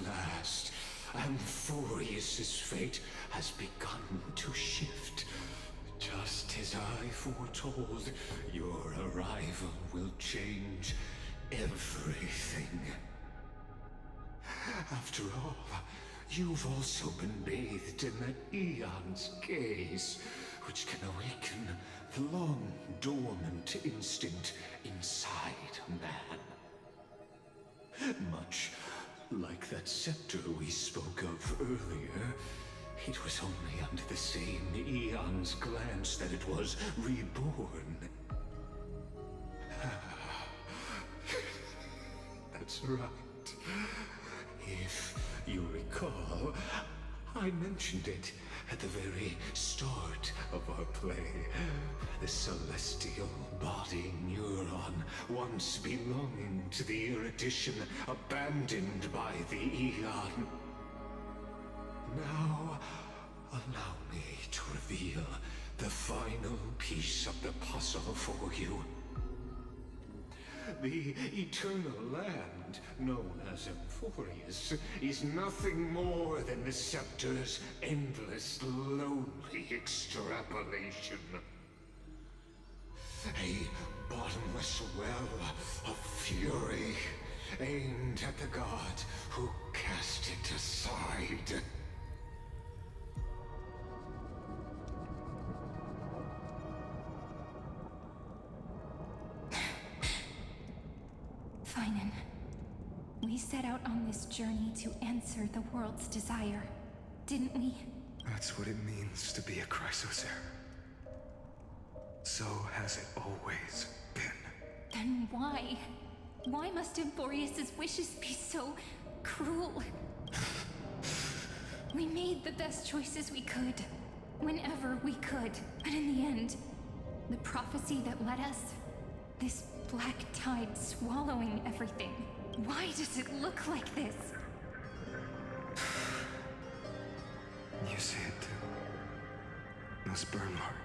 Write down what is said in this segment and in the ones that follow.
last, Amphorius's fate has begun to shift. Just as I foretold, your arrival will change everything. After all, you've also been bathed in that Aeon's gaze, which can awaken the long-dormant instinct inside man. Much like that scepter we spoke of earlier, it was only under the same Aeon's glance that it was reborn. That's right. If you recall, I mentioned it at the very start of our play. The celestial body neuron, once belonging to the erudition abandoned by the Aeon. Now, allow me to reveal the final piece of the puzzle for you. The eternal land, known as Amphorius, is nothing more than the scepter's endless, lonely extrapolation. A bottomless well of fury, aimed at the god who cast it aside. Finan, we set out on this journey to answer the world's desire, didn't we? That's what it means to be a Chrysosaur. So has it always been. Then why? Why must Amphorius's wishes be so cruel? We made the best choices we could, whenever we could. But in the end, the prophecy that led us, this black tide swallowing everything. Why does it look like this? You see it too. Those burn marks.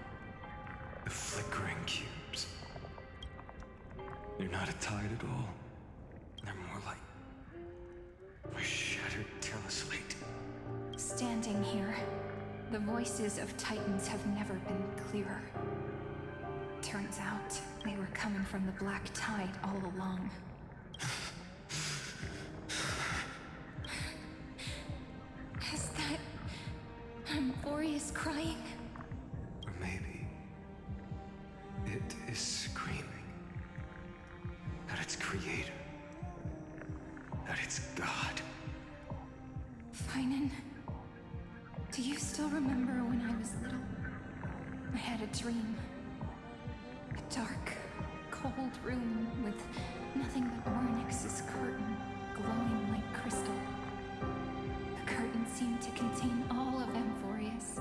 The flickering cubes. They're not a tide at all. They're more like a shattered teleslate. Standing here, the voices of Titans have never been clearer. Turns out, they were coming from the black tide all along. Is that Amphorius crying? Or maybe it is screaming that it's creator, that it's God. Finan, do you still remember when I was little? I had a dream. A dark, cold room with nothing but Ornyx's curtain glowing like crystal. The curtain seemed to contain all of Amphorius,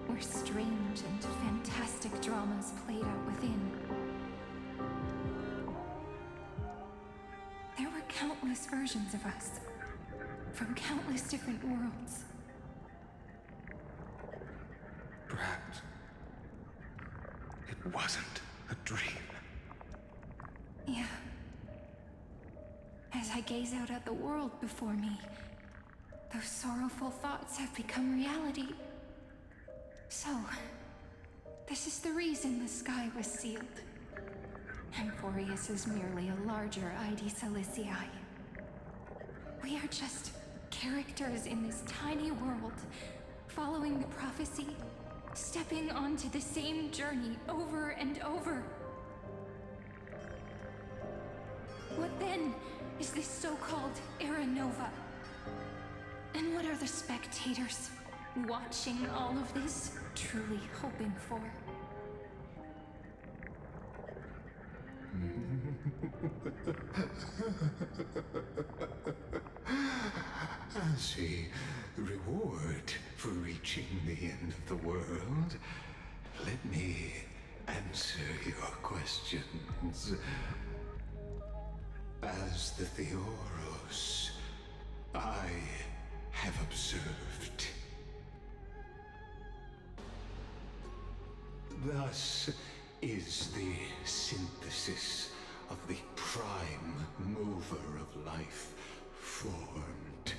where strange and fantastic dramas played out within. There were countless versions of us, from countless different worlds. Perhaps it wasn't a dream. Yeah. As I gaze out at the world before me, those sorrowful thoughts have become reality. So, this is the reason the sky was sealed. Amphorius is merely a larger ID Silicii. We are just characters in this tiny world, following the prophecy, stepping onto the same journey over and over. What then is this so-called Era Nova? And what are the spectators watching all of this truly hoping for? As a reward for reaching the end of the world, let me answer your questions. As the Theoros, I have observed. Thus is the synthesis of the prime mover of life formed.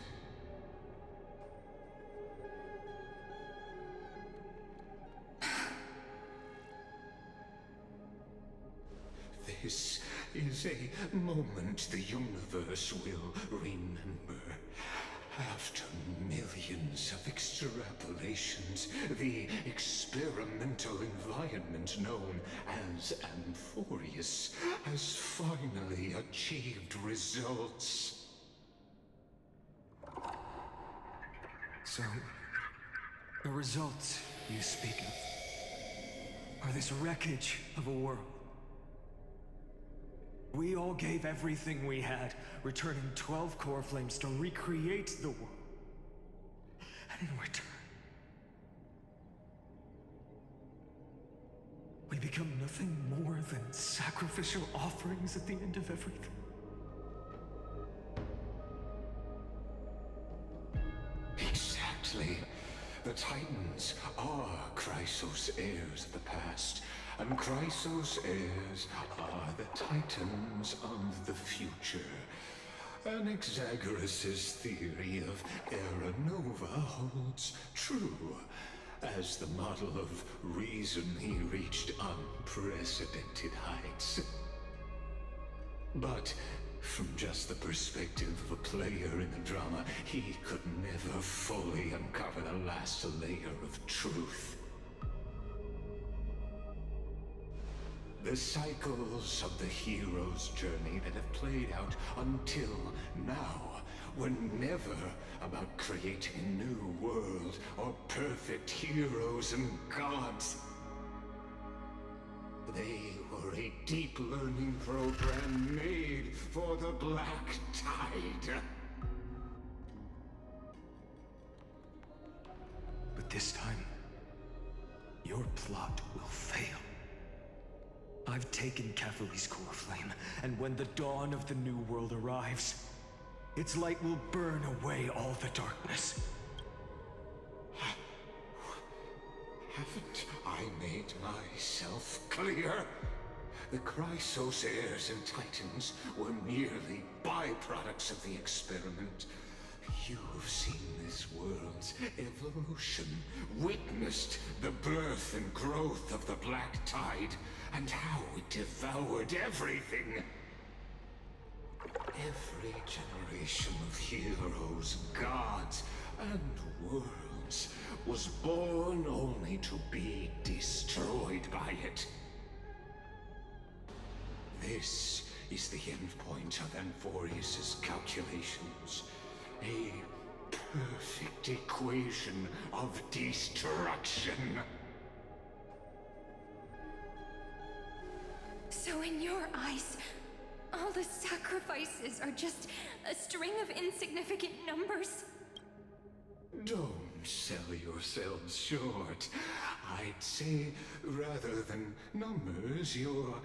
This is a moment the universe will remember. After millions of extrapolations, the experimental environment known as Amphorius has finally achieved results. So, the results you speak of are this wreckage of a world. We all gave everything we had, returning 12 core flames to recreate the world. And in return, we become nothing more than sacrificial offerings at the end of everything. Exactly. The Titans are Chrysos heirs of the past, and Chrysos heirs are the Titans of the future. Anaxagoras' theory of Era Nova holds true, as the model of reason he reached unprecedented heights. But from just the perspective of a player in the drama, he could never fully uncover the last layer of truth. The cycles of the hero's journey that have played out until now were never about creating a new world or perfect heroes and gods. They were a deep learning program made for the Black Tide. But this time, your plot will fail. I've taken Catholi's core flame, and when the dawn of the new world arrives, its light will burn away all the darkness. Haven't I made myself clear? The Chrysos heirs and Titans were merely byproducts of the experiment. You've seen this world's evolution, witnessed the birth and growth of the Black Tide, and how it devoured everything. Every generation of heroes, gods, and worlds was born only to be destroyed by it. This is the endpoint of Amphorius' calculations. A perfect equation of destruction. So in your eyes, all the sacrifices are just a string of insignificant numbers? Don't sell yourselves short. I'd say, rather than numbers, you're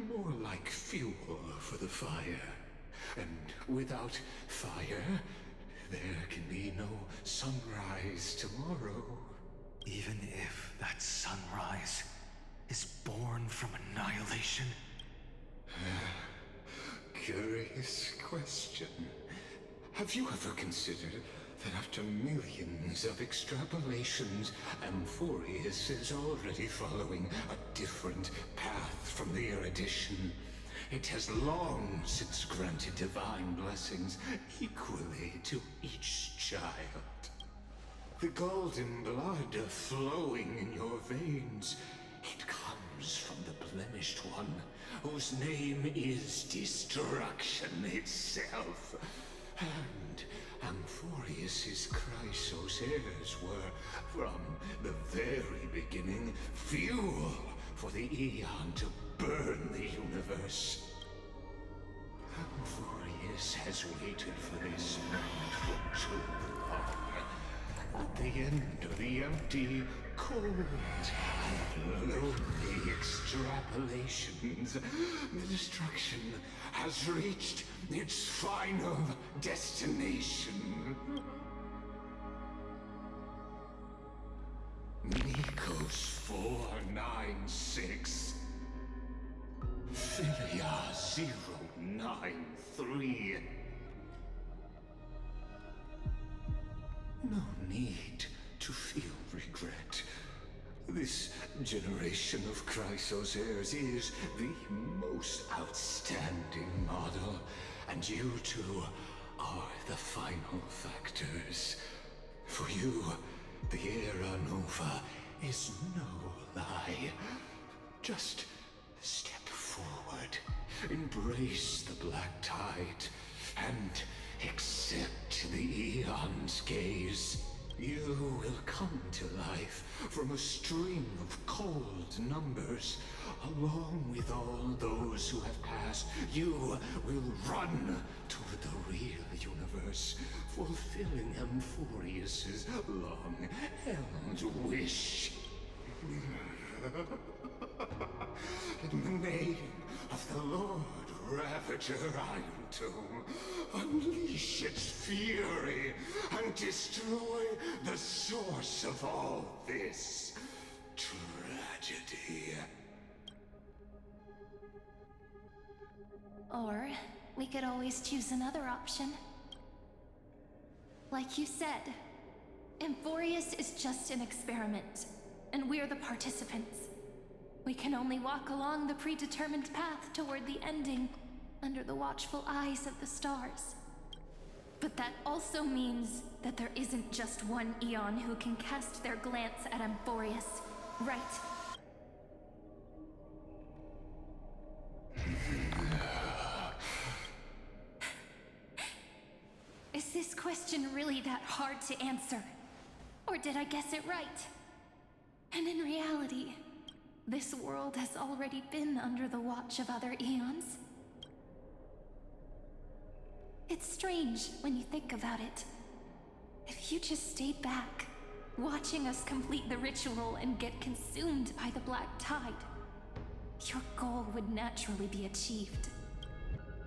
more like fuel for the fire. And without fire, there can be no sunrise tomorrow. Even if that sunrise is born from annihilation? Curious question. Have you ever considered that after millions of extrapolations, Amphorius is already following a different path from the erudition? It has long since granted divine blessings equally to each child. The golden blood flowing in your veins, it comes from the blemished one, whose name is destruction itself. And Amphorius' Chrysos heirs were, from the very beginning, fuel for the Aeon to burn the universe. Amphorius has waited for this moment for too long. At the end of the empty, cold, and lonely extrapolations, the destruction has reached its final destination. Nikos 496. Philia 093. No need to feel regret. This generation of Chrysos heirs is the most outstanding model, and you two are the final factors. For you, the Era Nova is no lie. Just step forward, embrace the black tide, and accept the Eon's gaze. You will come to life from a stream of cold numbers. Along with all those who have passed, you will run toward the real universe, fulfilling Amphorius's long-held wish. In the name of the Lord Ravager Iron Tomb, unleash its fury and destroy the source of all this tragedy. Or we could always choose another option. Like you said, Amphorius is just an experiment, and we're the participants. We can only walk along the predetermined path toward the ending, under the watchful eyes of the stars. But that also means that there isn't just one Eon who can cast their glance at Amphorius, right? Is this question really that hard to answer? Or did I guess it right? And in reality, this world has already been under the watch of other Eons. It's strange when you think about it. If you just stayed back, watching us complete the ritual and get consumed by the black tide, your goal would naturally be achieved.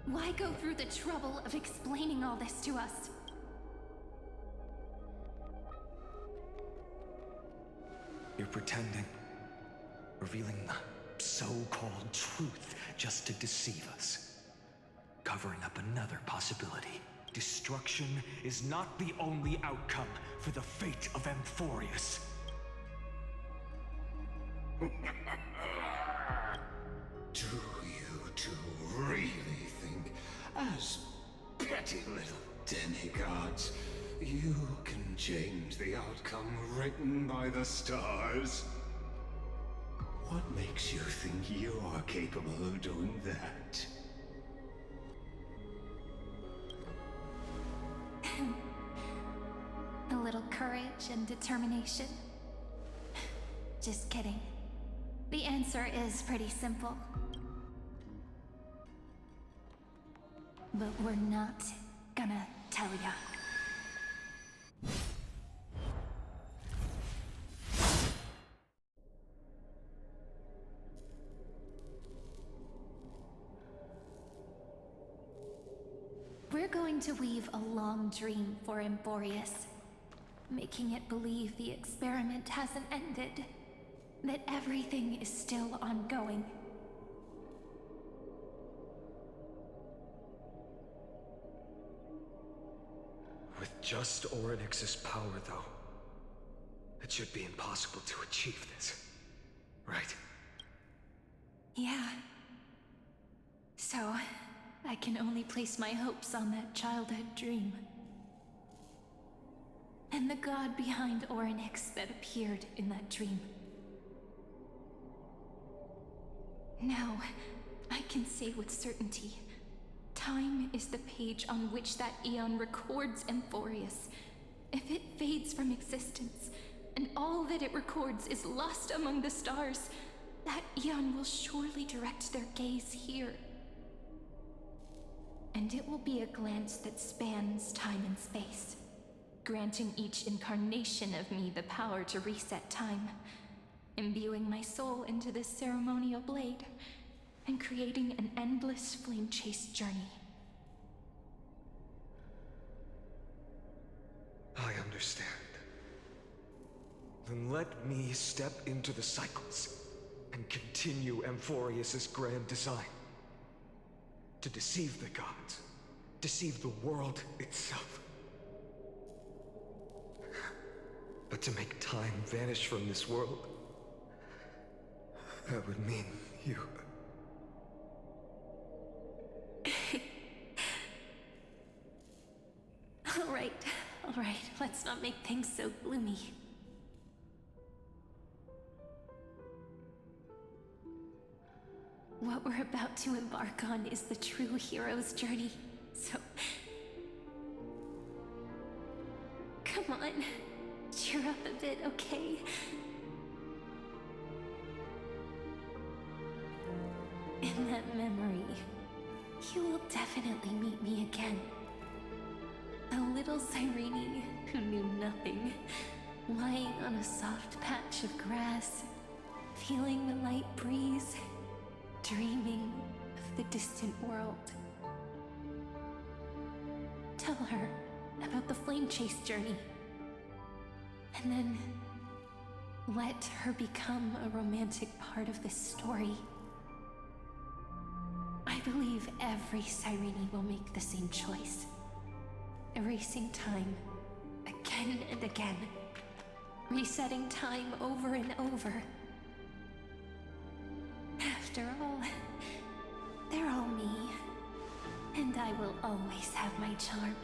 Why go through the trouble of explaining all this to us? You're pretending. Revealing the so-called truth just to deceive us. Covering up another possibility. Destruction is not the only outcome for the fate of Amphorius. Do you two really think, as petty little demigods, you can change the outcome written by the stars? What makes you think you are capable of doing that? A little courage and determination. Just kidding. The answer is pretty simple. But we're not gonna tell ya. We're going to weave a long dream for Amphorius, making it believe the experiment hasn't ended, that everything is still ongoing. With just Orynyx's power, though, it should be impossible to achieve this, right? Yeah. So, I can only place my hopes on that childhood dream. And the god behind Orynyx that appeared in that dream. Now, I can say with certainty, time is the page on which that Eon records Amphorius. If it fades from existence, and all that it records is lost among the stars, that Eon will surely direct their gaze here. And it will be a glance that spans time and space, granting each incarnation of me the power to reset time, imbuing my soul into this ceremonial blade, and creating an endless flame-chased journey. I understand. Then let me step into the cycles and continue Amphorius's grand design. To deceive the gods, deceive the world itself. But to make time vanish from this world, That would mean you... All right, let's not make things so gloomy. What we're about to embark on is the true hero's journey, so... Come on, cheer up a bit, okay? In that memory, you will definitely meet me again. A little Cyrene who knew nothing, lying on a soft patch of grass, feeling the light breeze, dreaming of the distant world. Tell her about the flame chase journey, and then let her become a romantic part of this story. I believe every Cyrene will make the same choice. Erasing time, again and again. Resetting time over and over. After all, they're all me. And I will always have my charm.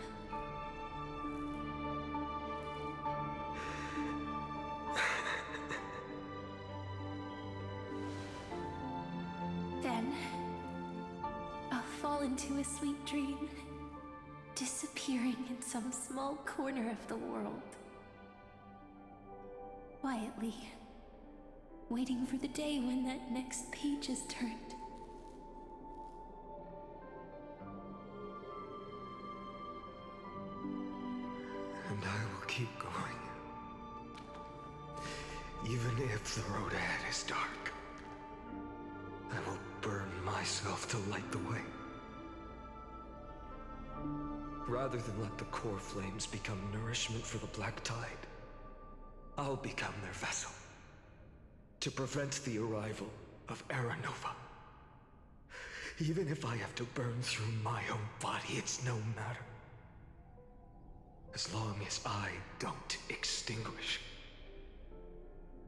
Then, I'll fall into a sweet dream. Disappearing in some small corner of the world. Quietly, waiting for the day when that next page is turned. And I will keep going. Even if the road ahead is dark, I will burn myself to light the way. Rather than let the core flames become nourishment for the Black Tide, I'll become their vessel. To prevent the arrival of Era Nova. Even if I have to burn through my own body, it's no matter. As long as I don't extinguish,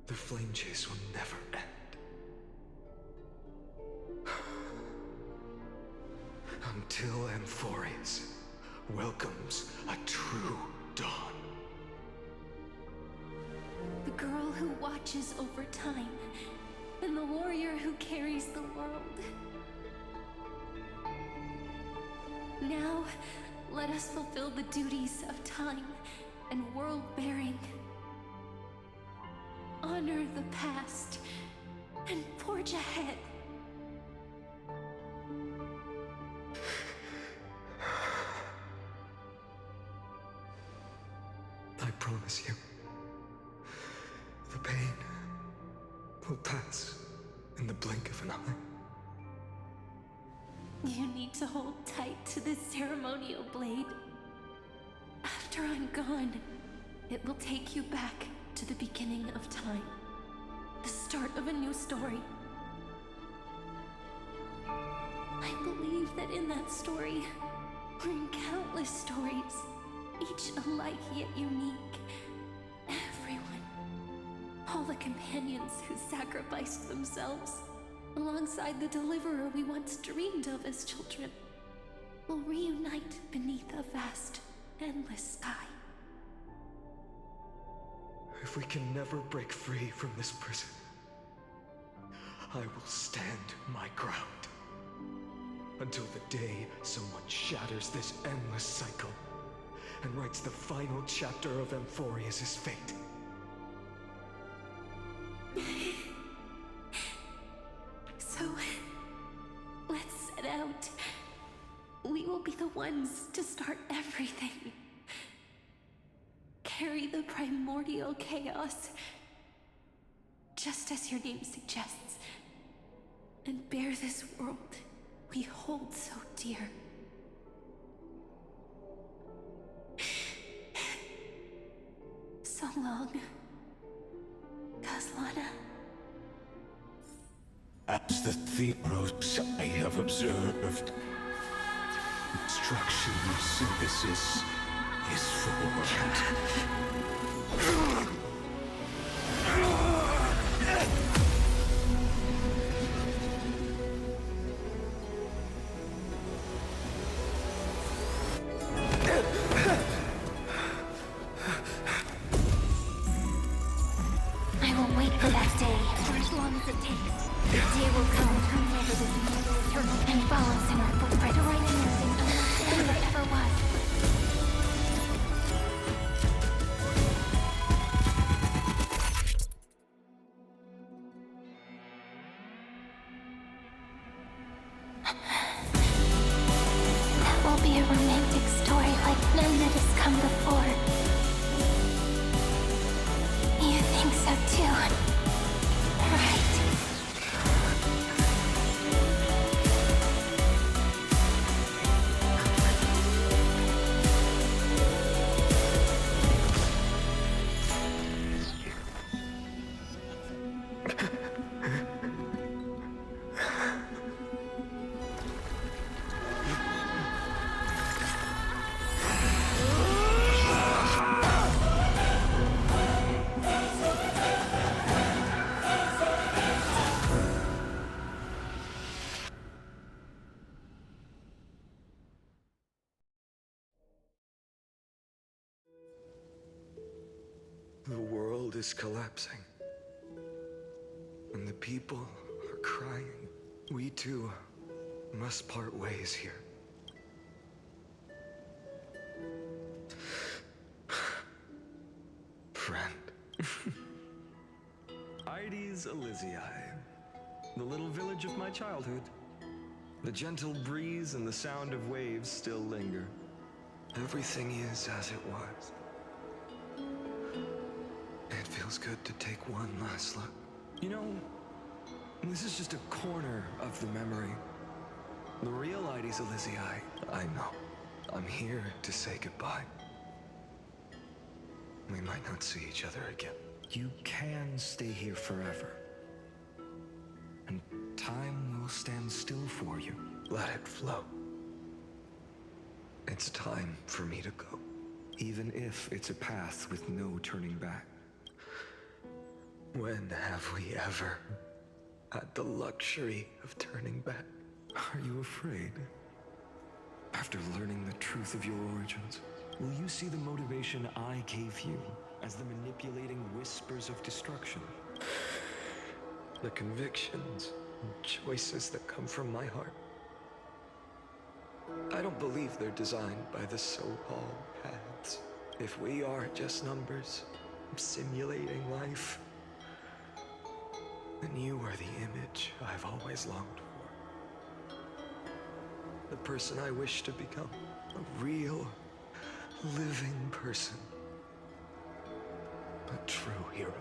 the flame chase will never end. Until Amphorius welcomes a true dawn. The girl who watches over time, and the warrior who carries the world. Now, let us fulfill the duties of time and world-bearing. Honor the past, and forge ahead. I promise you, the pain will pass in the blink of an eye. You need to hold tight to this ceremonial blade. After I'm gone, it will take you back to the beginning of time. The start of a new story. I believe that in that story, or in countless stories, each alike yet unique, everyone, all the companions who sacrificed themselves, alongside the deliverer we once dreamed of as children, will reunite beneath a vast, endless sky. If we can never break free from this prison, I will stand my ground. Until the day someone shatters this endless cycle and writes the final chapter of Amphorius' fate. So, let's set out. We will be the ones to start everything. Carry the primordial chaos, just as your name suggests, and bear this world we hold so dear. So long, Kaslana. As the Theros I have observed, instruction synthesis is formed. all be a romantic story like none that has come before. You think so too, right? The world is collapsing. And the people are crying. We too must part ways here. Friend. Ides Elysiae, the little village of my childhood. The gentle breeze and the sound of waves still linger. Everything is as it was. It feels good to take one last look. You know, this is just a corner of the memory. The real Ides Elysiae. I know. I'm here to say goodbye. We might not see each other again. You can stay here forever. And time will stand still for you. Let it flow. It's time for me to go. Even if it's a path with no turning back. When have we ever had the luxury of turning back? Are you afraid? After learning the truth of your origins, will you see the motivation I gave you as the manipulating whispers of destruction? The convictions and choices that come from my heart. I don't believe they're designed by the so-called paths. If we are just numbers, simulating life, then you are the image I've always longed for. The person I wish to become. A real, living person. A true hero.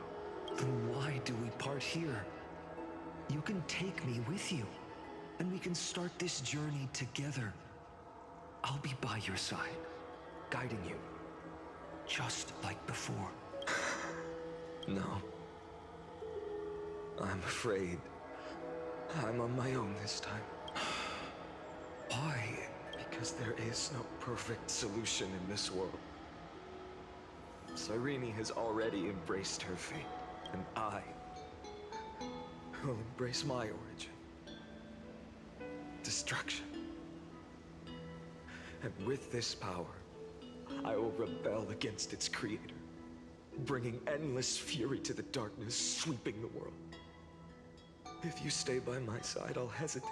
Then why do we part here? You can take me with you, and we can start this journey together. I'll be by your side, guiding you, just like before. No. I'm afraid I'm on my own this time. Why? Because there is no perfect solution in this world. Cyrene has already embraced her fate, and I will embrace my origin. Destruction. And with this power, I will rebel against its creator, bringing endless fury to the darkness, sweeping the world. If you stay by my side, I'll hesitate.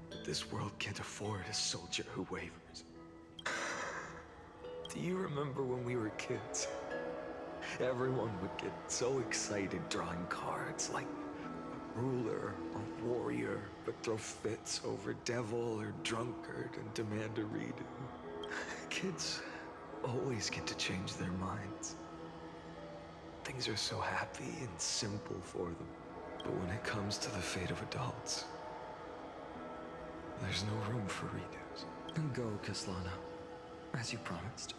But this world can't afford a soldier who wavers. Do you remember when we were kids? Everyone would get so excited drawing cards like a ruler or warrior, but throw fits over devil or drunkard and demand a redo. Kids always get to change their minds. Things are so happy and simple for them. But when it comes to the fate of adults, there's no room for redos. Then go, Kaslana, as you promised.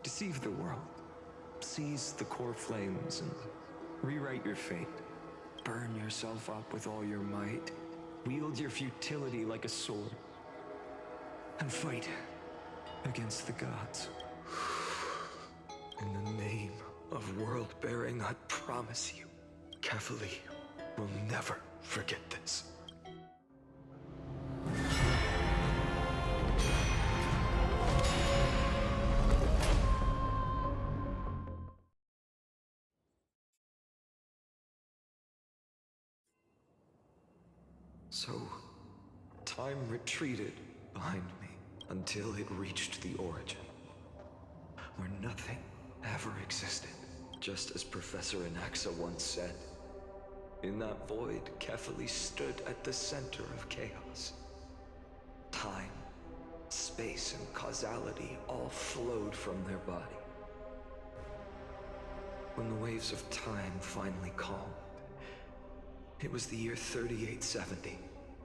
Deceive the world. Seize the core flames and rewrite your fate. Burn yourself up with all your might. Wield your futility like a sword. And fight against the gods. In the name of world-bearing, I promise you, Kefali will never forget this. So, time retreated behind me until it reached the origin, where nothing ever existed, just as Professor Anaxa once said. In that void, Kefali stood at the center of chaos. space and causality all flowed from their body. When the waves of time finally calmed, it was the year 3870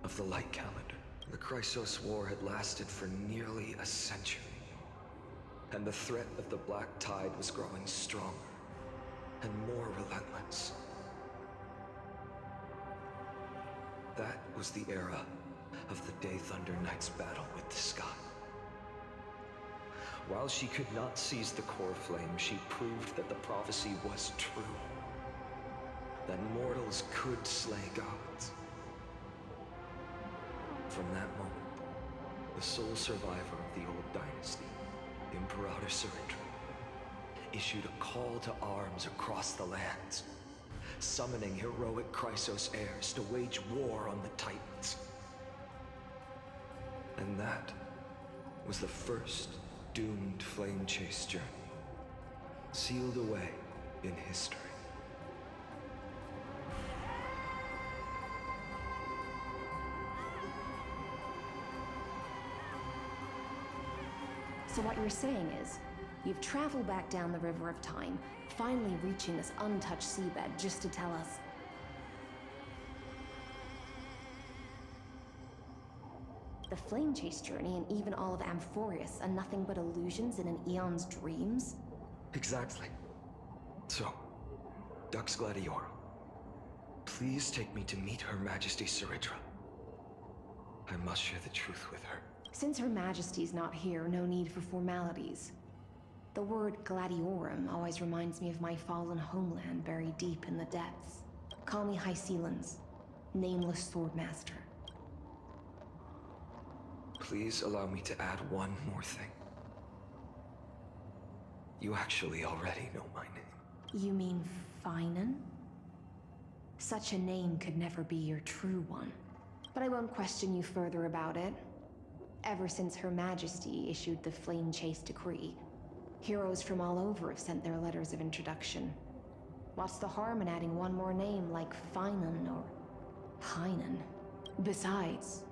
of the light calendar. The Chrysos War had lasted for nearly a century, and the threat of the Black Tide was growing stronger and more relentless. That was the era of the Day Thunder Knight's battle with the sky. While she could not seize the core flame, she proved that the prophecy was true. That mortals could slay gods. From that moment, the sole survivor of the old dynasty, Imperator Surindra, issued a call to arms across the lands, summoning heroic Chrysos heirs to wage war on the Titans. And that was the first doomed flame chase journey, sealed away in history. So what you're saying is, you've traveled back down the River of Time, finally reaching this untouched seabed just to tell us... The flame chase journey and even all of Amphorius are nothing but illusions in an eon's dreams? Exactly. So, Dux Gladiorum, please take me to meet Her Majesty Surindra. I must share the truth with her. Since Her Majesty's not here, no need for formalities. The word Gladiorum always reminds me of my fallen homeland buried deep in the depths. Call me High Sealans, nameless swordmaster. Please allow me to add one more thing. You actually already know my name. You mean Finan? Such a name could never be your true one. But I won't question you further about it. Ever since Her Majesty issued the Flame Chase Decree, heroes from all over have sent their letters of introduction. What's the harm in adding one more name like Finan or Pynan? Besides,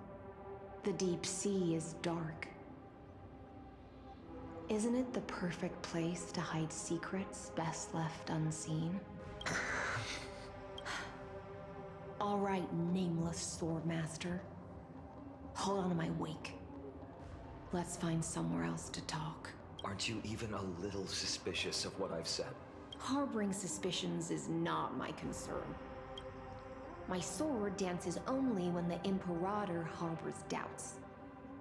the deep sea is dark. Isn't it the perfect place to hide secrets best left unseen? All right, nameless swordmaster. Hold on to my wake. Let's find somewhere else to talk. Aren't you even a little suspicious of what I've said? Harboring suspicions is not my concern. My sword dances only when the Imperator harbors doubts.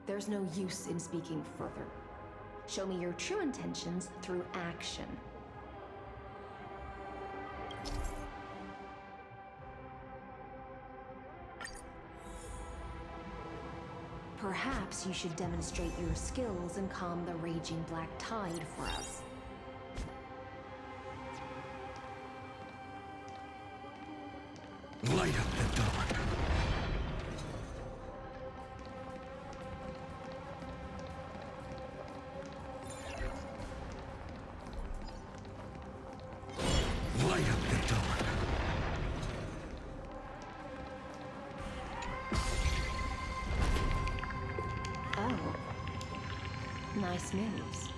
There's no use in speaking further. Show me your true intentions through action. Perhaps you should demonstrate your skills and calm the raging black tide for us. Light up the dawn. Light up the dawn. Oh. Nice moves.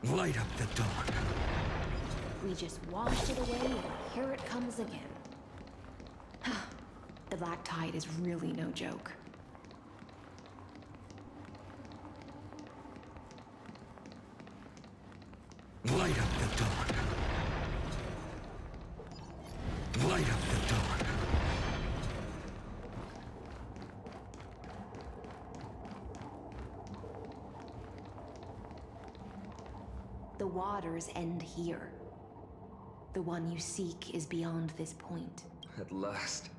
Light up the dawn. We just washed it away and here it comes again. The black tide is really no joke. Light up the dawn. Light up the dawn. The waters end here. The one you seek is beyond this point. At last.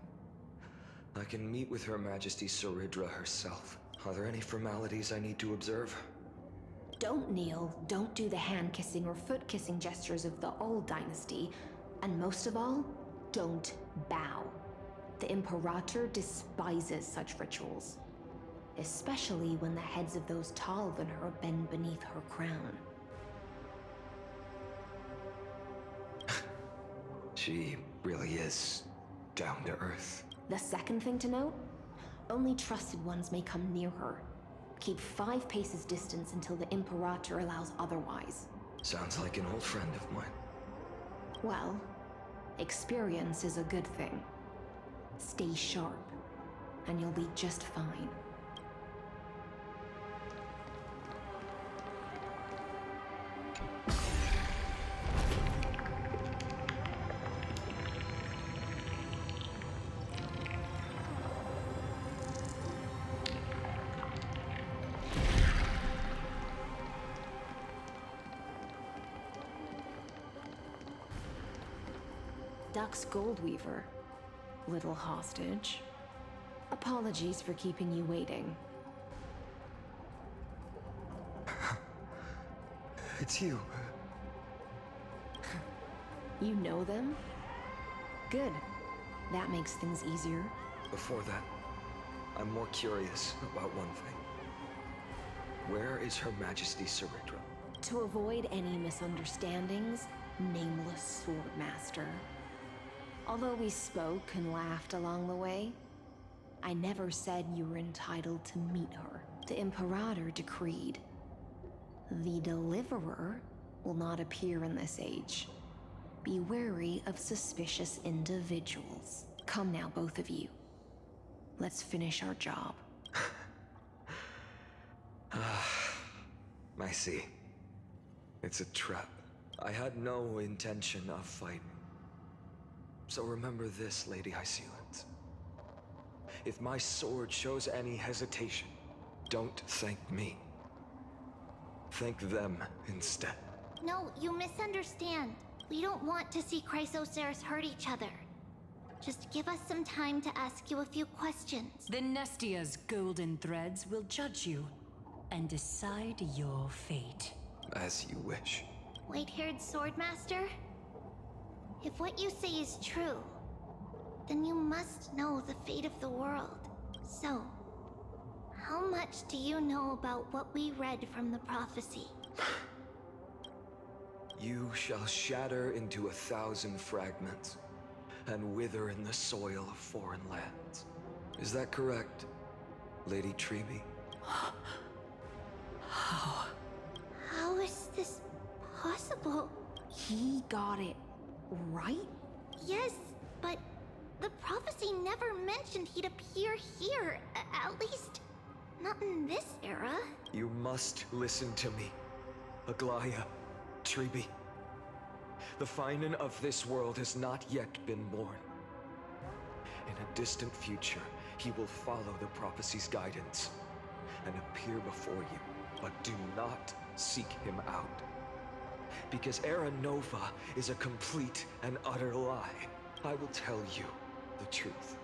I can meet with Her Majesty Surindra herself. Are there any formalities I need to observe? Don't kneel, don't do the hand-kissing or foot-kissing gestures of the old dynasty, and most of all, don't bow. The Imperator despises such rituals, especially when the heads of those taller than her bend beneath her crown. She really is down to earth. The second thing to note, only trusted ones may come near her. Keep 5 paces distance until the Imperator allows otherwise. Sounds like an old friend of mine. Well, experience is a good thing. Stay sharp, and you'll be just fine. Duck's Goldweaver, little hostage. Apologies for keeping you waiting. It's you. You know them? Good. That makes things easier. Before that, I'm more curious about one thing. Where is Her Majesty Ceritra? To avoid any misunderstandings, nameless Swordmaster. Although we spoke and laughed along the way, I never said you were entitled to meet her. The Imperator decreed. The Deliverer will not appear in this age. Be wary of suspicious individuals. Come now, both of you. Let's finish our job. I see. It's a trap. I had no intention of fighting. So remember this, Lady Hysealant. If my sword shows any hesitation, don't thank me. Thank them instead. No, you misunderstand. We don't want to see Chrysoceres hurt each other. Just give us some time to ask you a few questions. The Nestia's golden threads will judge you and decide your fate. As you wish. White-haired Swordmaster? If what you say is true, then you must know the fate of the world. So, how much do you know about what we read from the prophecy? You shall shatter into 1,000 fragments and wither in the soil of foreign lands. Is that correct, Lady Trebe? How? How is this possible? He got it right? Yes, but the prophecy never mentioned he'd appear here. At least, not in this era. You must listen to me, Aglaya, Trebe. The Finan of this world has not yet been born. In a distant future, he will follow the prophecy's guidance and appear before you, but do not seek him out. Because Era Nova is a complete and utter lie. I will tell you the truth.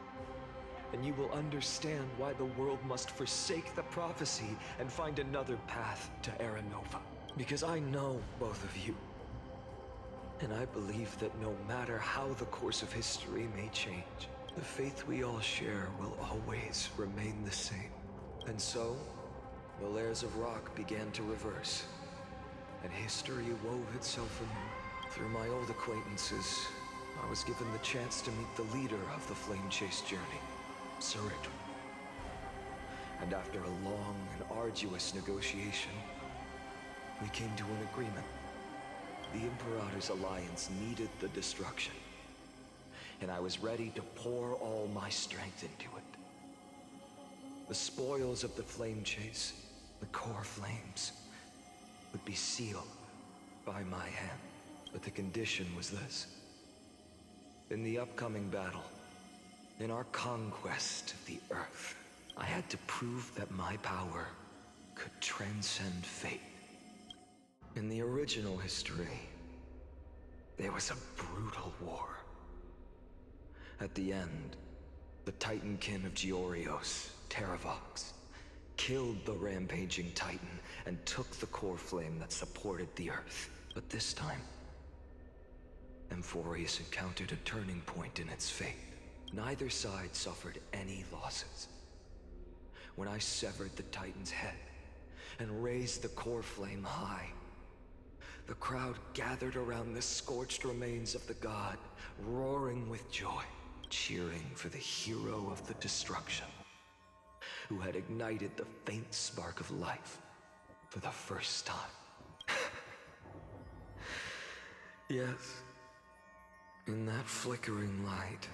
And you will understand why the world must forsake the prophecy and find another path to Era Nova. Because I know both of you. And I believe that no matter how the course of history may change, the faith we all share will always remain the same. And so, the layers of rock began to reverse, and history wove itself anew. Through my old acquaintances, I was given the chance to meet the leader of the Flame Chase journey, Ceritra. And after a long and arduous negotiation, we came to an agreement. The Imperator's alliance needed the destruction, and I was ready to pour all my strength into it. The spoils of the Flame Chase, the core flames, would be sealed by my hand. But the condition was this. In the upcoming battle, in our conquest of the Earth, I had to prove that my power could transcend fate. In the original history, there was a brutal war. At the end, the Titankin of Georios, Terravox, killed the rampaging Titan and took the core flame that supported the Earth. But this time, Amphorius encountered a turning point in its fate. Neither side suffered any losses. When I severed the Titan's head and raised the core flame high, The crowd gathered around the scorched remains of the god, roaring with joy, cheering for the hero of the destruction, who had ignited the faint spark of life for the first time. Yes, in that flickering light,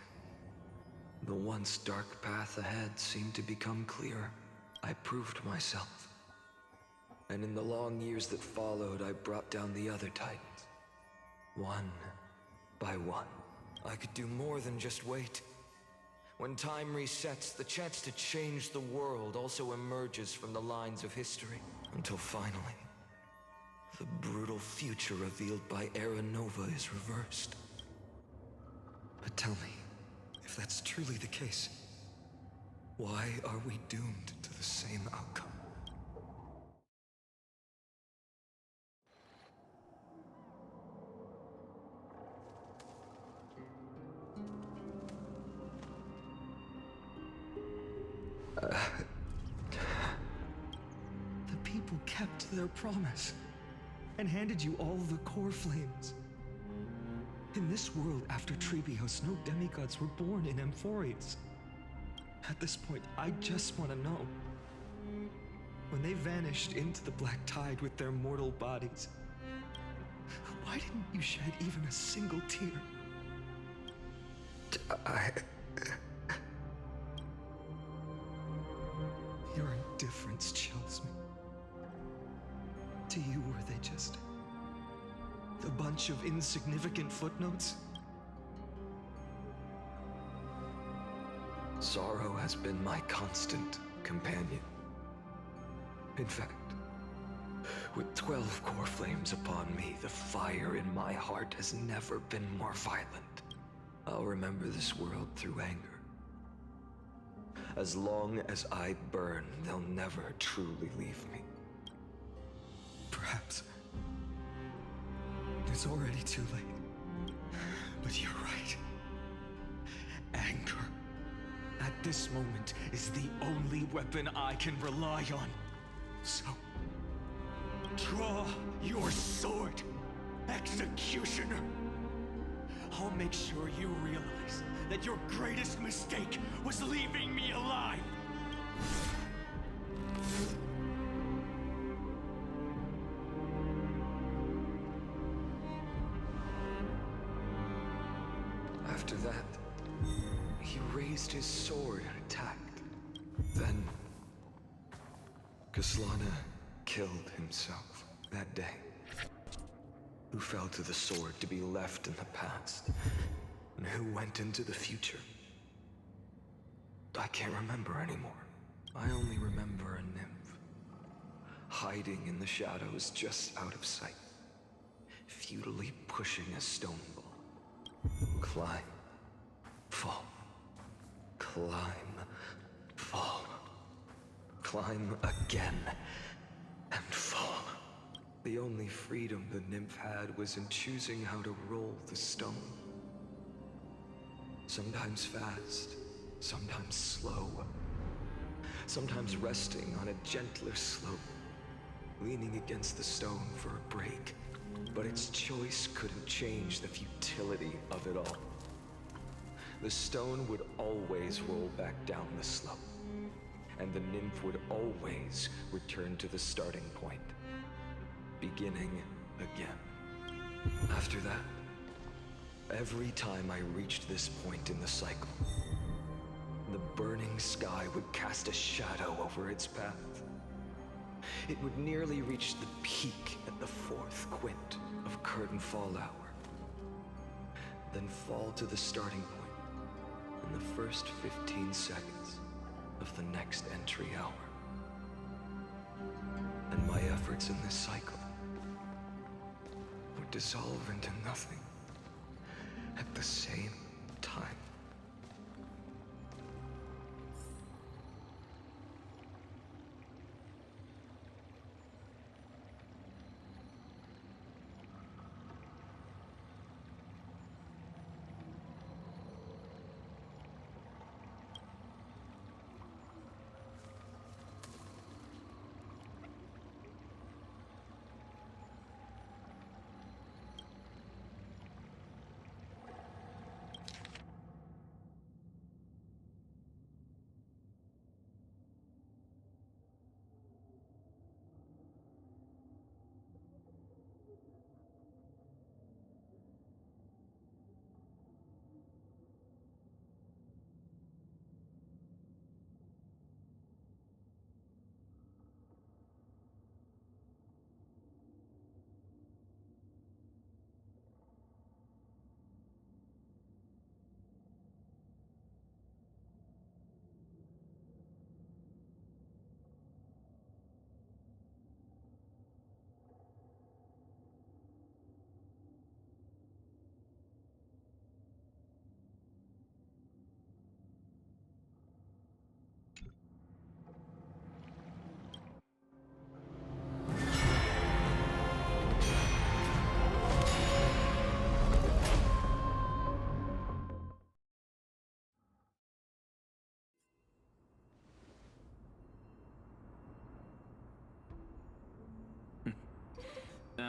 the once dark path ahead seemed to become clearer. I proved myself. And in the long years that followed, I brought down the other titans. One by one. I could do more than just wait. When time resets, the chance to change the world also emerges from the lines of history. Until finally, the brutal future revealed by Era Nova is reversed. But tell me, if that's truly the case, why are we doomed to the same outcome? The people kept their promise and handed you all the core flames. In this world after Trebios, no demigods were born in Amphoreas. At this point, I just want to know. When they vanished into the black tide with their mortal bodies, why didn't you shed even a single tear? Your indifference chills me. To you, were they just a bunch of insignificant footnotes? Sorrow has been my constant companion. In fact, with 12 core flames upon me, the fire in my heart has never been more violent. I'll remember this world through anger. As long as I burn, they'll never truly leave me. Perhaps it's already too late. But you're right. Anger, at this moment, is the only weapon I can rely on. So, draw your sword, Executioner. I'll make sure you realize that your greatest mistake was leaving me alive. After that, he raised his sword and attacked. Then, Kaslana killed himself that day. Who fell to the sword to be left in the past, and who went into the future. I can't remember anymore. I only remember a nymph, hiding in the shadows just out of sight, futilely pushing a stone ball. Climb, fall, climb, fall, climb again, and fall. The only freedom the nymph had was in choosing how to roll the stone. Sometimes fast, sometimes slow. Sometimes resting on a gentler slope, leaning against the stone for a break. But its choice couldn't change the futility of it all. The stone would always roll back down the slope, and the nymph would always return to the starting point. Beginning again. After that, every time I reached this point in the cycle, the burning sky would cast a shadow over its path. It would nearly reach the peak at the 4th quint of curtain fall hour, then fall to the starting point in the first 15 seconds of the next entry hour. And my efforts in this cycle would dissolve into nothing at the same time.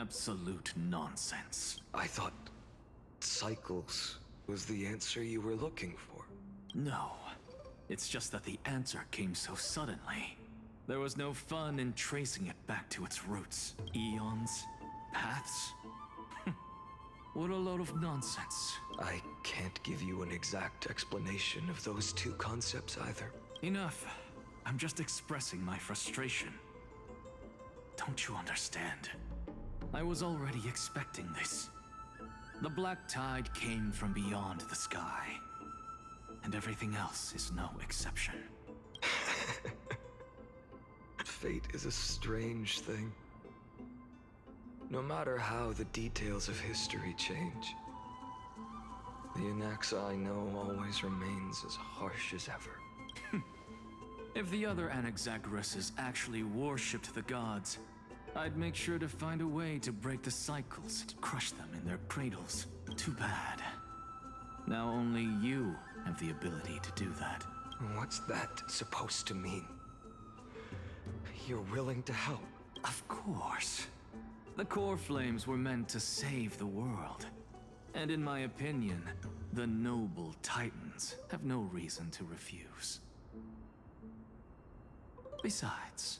Absolute nonsense. I thought cycles was the answer you were looking for. No. It's just that the answer came so suddenly. There was no fun in tracing it back to its roots. Eons? Paths? What a load of nonsense. I can't give you an exact explanation of those two concepts either. Enough. I'm just expressing my frustration. Don't you understand? I was already expecting this. The black tide came from beyond the sky. And everything else is no exception. Fate is a strange thing. No matter how the details of history change, the Anaxa I know always remains as harsh as ever. If the other Anaxagoras actually worshipped the gods, I'd make sure to find a way to break the cycles and crush them in their cradles. Too bad. Now only you have the ability to do that. What's that supposed to mean? You're willing to help? Of course. The core flames were meant to save the world. And in my opinion, the noble titans have no reason to refuse. Besides,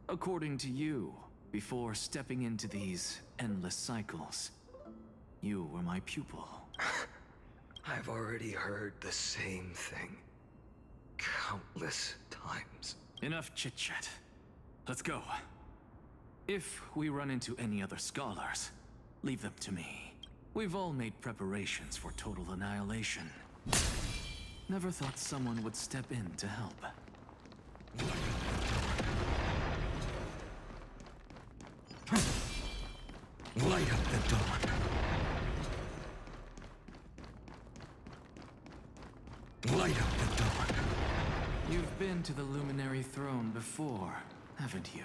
according to you, before stepping into these endless cycles, you were my pupil. I've already heard the same thing countless times. Enough chit-chat. Let's go. If we run into any other scholars, leave them to me. We've all made preparations for total annihilation. Never thought someone would step in to help. Light up the dawn. Light up the dawn. You've been to the Luminary Throne before, haven't you?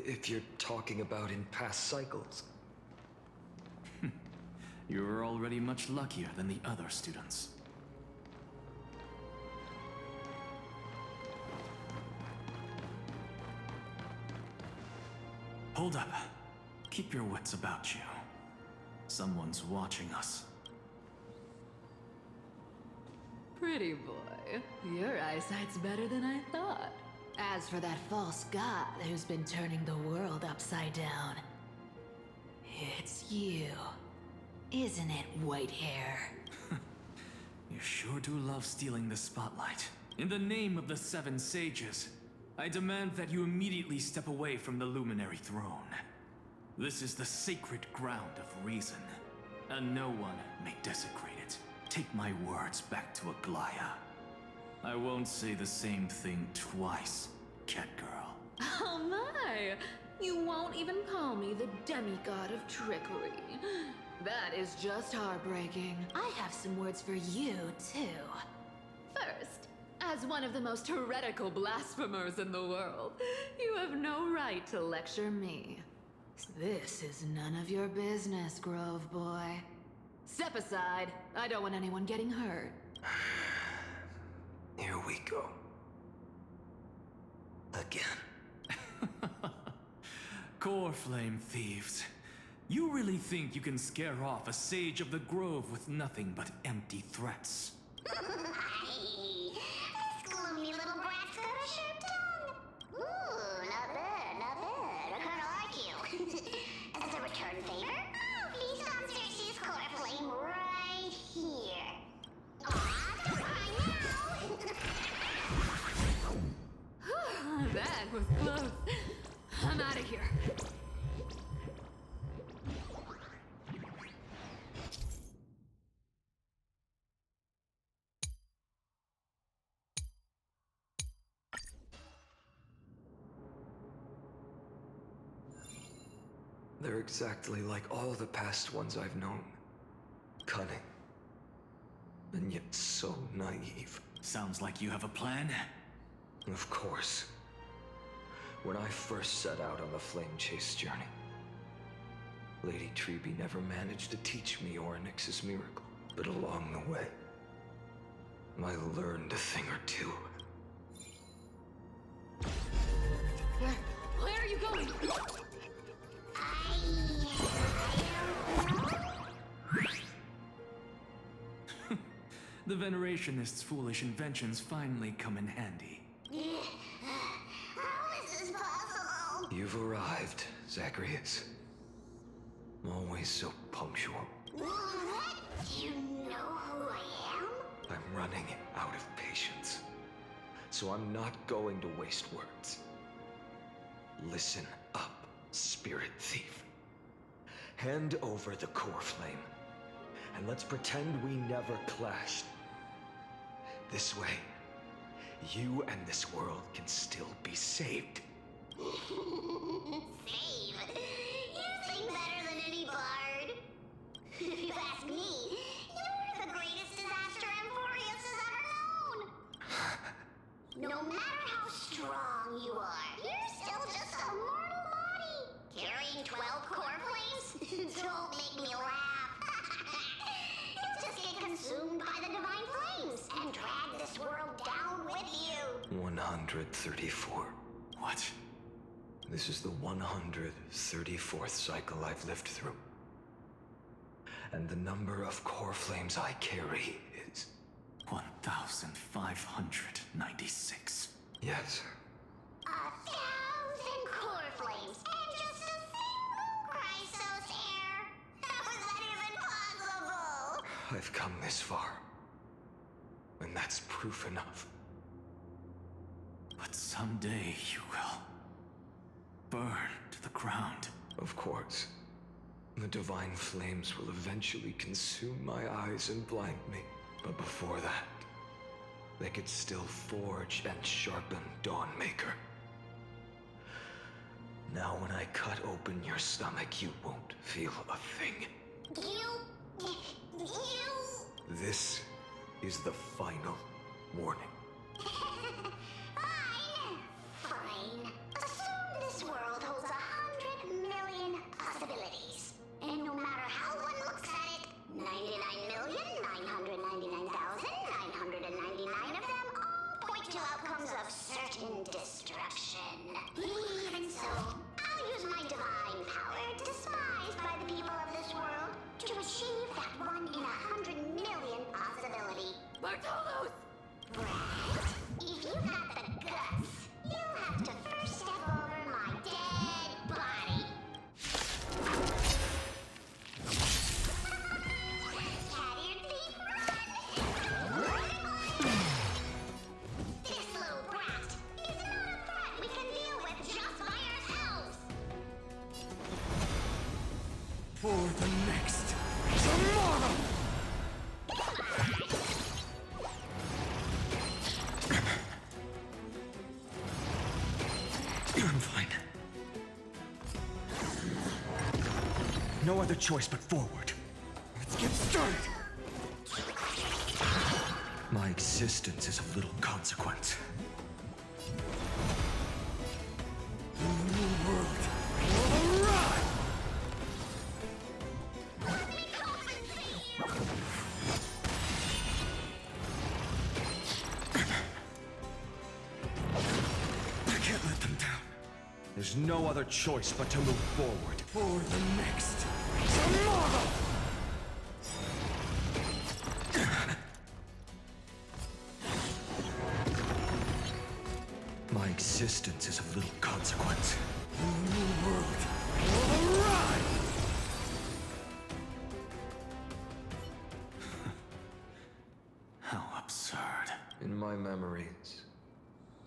If you're talking about in past cycles. You were already much luckier than the other students. Hold up. Keep your wits about you. Someone's watching us. Pretty boy, your eyesight's better than I thought. As for that false god who's been turning the world upside down, it's you, isn't it, white hair? You sure do love stealing the spotlight. In the name of the Seven Sages, I demand that you immediately step away from the Luminary Throne. This is the sacred ground of reason, and no one may desecrate it. Take my words back to Aglaya. I won't say the same thing twice, cat girl. Oh my! You won't even call me the demigod of trickery. That is just heartbreaking. I have some words for you, too. First, as one of the most heretical blasphemers in the world, you have no right to lecture me. This is none of your business, Grove Boy. Step aside. I don't want anyone getting hurt. Here we go. Again. Core flame thieves. You really think you can scare off a sage of the grove with nothing but empty threats? This gloomy little brat's got a sharp tongue. Ooh, not bad, not bad. I kinda like you. As a return favor, please come search this core flame right here. Aw, don't cry now. That was close. I'm out of here. They're exactly like all the past ones I've known. Cunning. And yet so naive. Sounds like you have a plan. Of course. When I first set out on the flame chase journey, Lady Treby never managed to teach me Orynyx's miracle. But along the way, I learned a thing or two. Where are you going? the Venerationists' foolish inventions finally come in handy. How is this possible? You've arrived, Zacharias. Always so punctual. What? Do you know who I am? I'm running out of patience. So I'm not going to waste words. Listen up, Spirit Thief. Hand over the core flame, and let's pretend we never clashed. This way, you and this world can still be saved. Save? You sing better than any bard. If you ask me, you're the greatest disaster Emporius has ever known. No matter how strong you are, you're still just a mortal body. Carrying 12 core flames? Don't make me laugh. You'll just get consumed by the divine flames and drag this world down with you. 134. What? This is the 134th cycle I've lived through. And the number of core flames I carry is... 1,596. Yes. 1,000 core flames and just a single Chrysos hair. How is that even possible? I've come this far. And that's proof enough. But someday you will burn to the ground. Of course. The divine flames will eventually consume my eyes and blind me. But before that, they could still forge and sharpen Dawnmaker. Now when I cut open your stomach, you won't feel a thing. You... This is the final warning. Fine. Assume this world holds 100 million possibilities. And no matter how one looks at it, 99,999,999 of them all point to outcomes of certain destruction. Even so, I'll use my divine power, despised by the people of this world, to achieve that 1 in 100 million possibility. Bartolos! Brad, if you got the guts, you'll have to first step over my dead body. Cat-eared thief, run! This little brat is not a threat we can deal with just by ourselves. For the next tomorrow! I'm fine. No other choice but forward. Let's get started. My existence is of little consequence. The new world will arrive! I can't let them down. There's no other choice but to move forward. For the next tomorrow! My existence is of little consequence. The new world will arrive! How absurd. In my memories,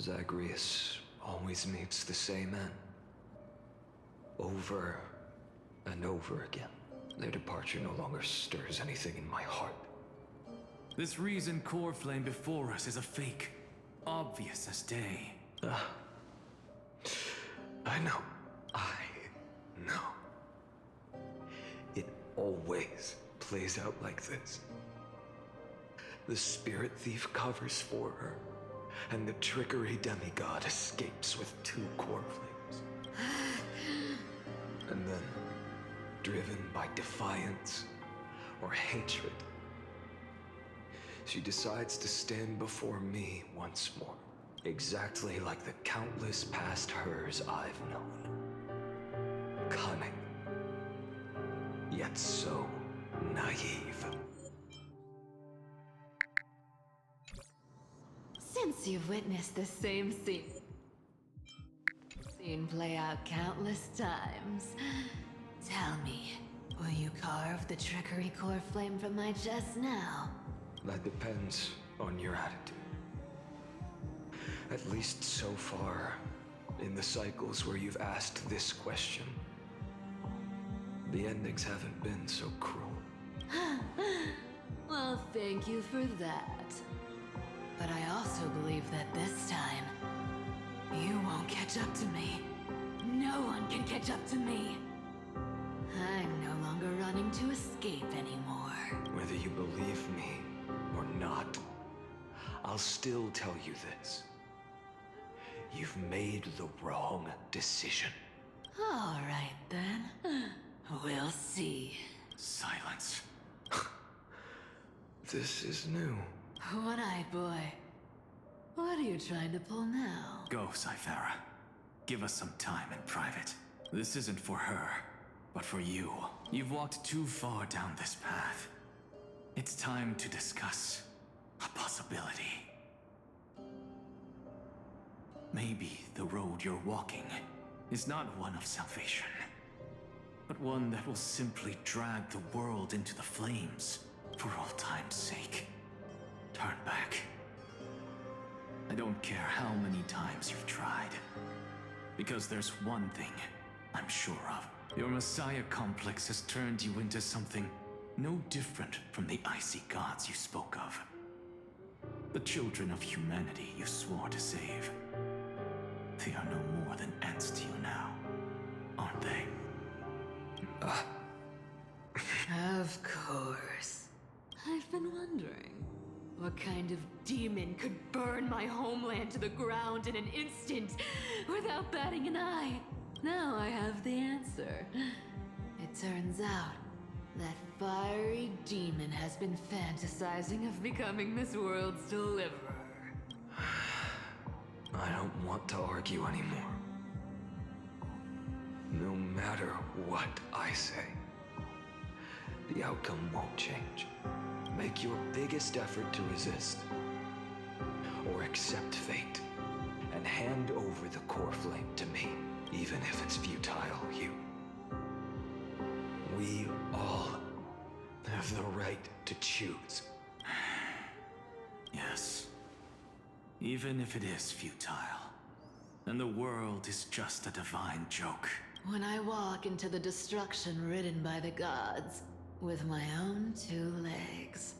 Zagreus always meets the same end. Over and over again. Their departure no longer stirs anything in my heart. This reason core flame before us is a fake. Obvious as day. I know. It always plays out like this. The spirit thief covers for her, and the trickery demigod escapes with 2 core flames. And then, driven by defiance or hatred, she decides to stand before me once more, exactly like the countless past hers I've known. Cunning, yet so naive. course, you've witnessed the same scene play out countless times. Tell me, will you carve the trickery core flame from my chest now? That depends on your attitude. At least so far, in the cycles where you've asked this question, the endings haven't been so cruel. Well, thank you for that. But I also believe that this time, you won't catch up to me. No one can catch up to me. I'm no longer running to escape anymore. Whether you believe me or not, I'll still tell you this. You've made the wrong decision. All right, then. We'll see. Silence. This is new. One-eyed boy. What are you trying to pull now? Go, Cythera. Give us some time in private. This isn't for her, but for you. You've walked too far down this path. It's time to discuss a possibility. Maybe the road you're walking is not one of salvation, but one that will simply drag the world into the flames for all time's sake. Turn back. I don't care how many times you've tried, because there's one thing I'm sure of. Your Messiah complex has turned you into something no different from the icy gods you spoke of. The children of humanity you swore to save. They are no more than ants to you now, aren't they? Of course. I've been wondering, what kind of demon could burn my homeland to the ground in an instant without batting an eye? Now I have the answer. It turns out that fiery demon has been fantasizing of becoming this world's deliverer. I don't want to argue anymore. No matter what I say, the outcome won't change. Make your biggest effort to resist, or accept fate, and hand over the core flame to me, even if it's futile, you. We all have the right to choose. Yes. Even if it is futile, and the world is just a divine joke. When I walk into the destruction ridden by the gods, with my own 2 legs,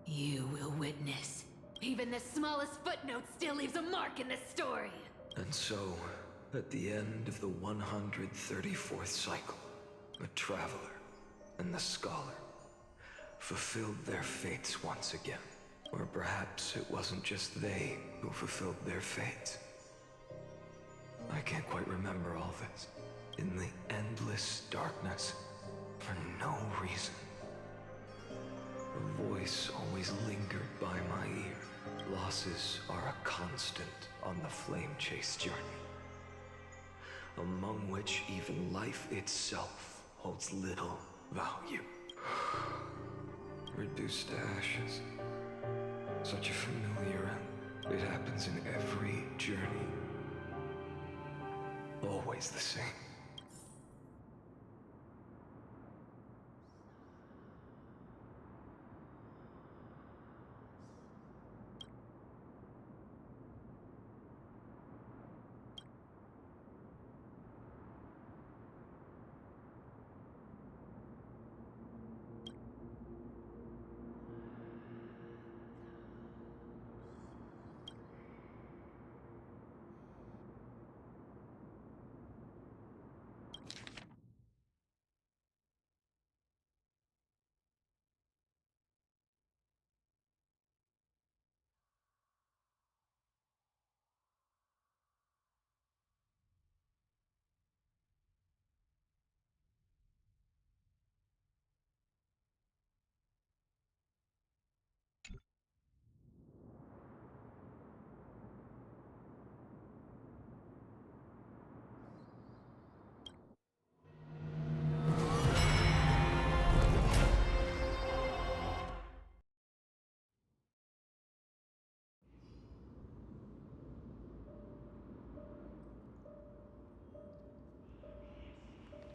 you will witness. Even the smallest footnote still leaves a mark in this story. And so, at the end of the 134th cycle, the Traveler and the Scholar fulfilled their fates once again. Or perhaps it wasn't just they who fulfilled their fates. I can't quite remember all this. In the endless darkness, for no reason, a voice always lingered by my ear. Losses are a constant on the flame chase journey, among which even life itself holds little value. Reduced to ashes. Such a familiar end. It happens in every journey. Always the same.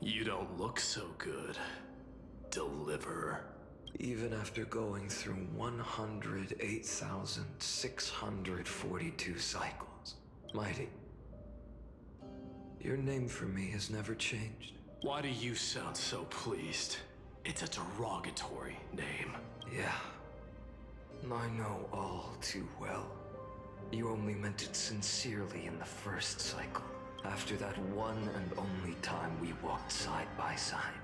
You don't look so good, Deliverer. Even after going through 108,642 cycles. Mighty, your name for me has never changed. Why do you sound so pleased? It's a derogatory name. Yeah, I know all too well. You only meant it sincerely in the first cycle. After that one and only time we walked side by side.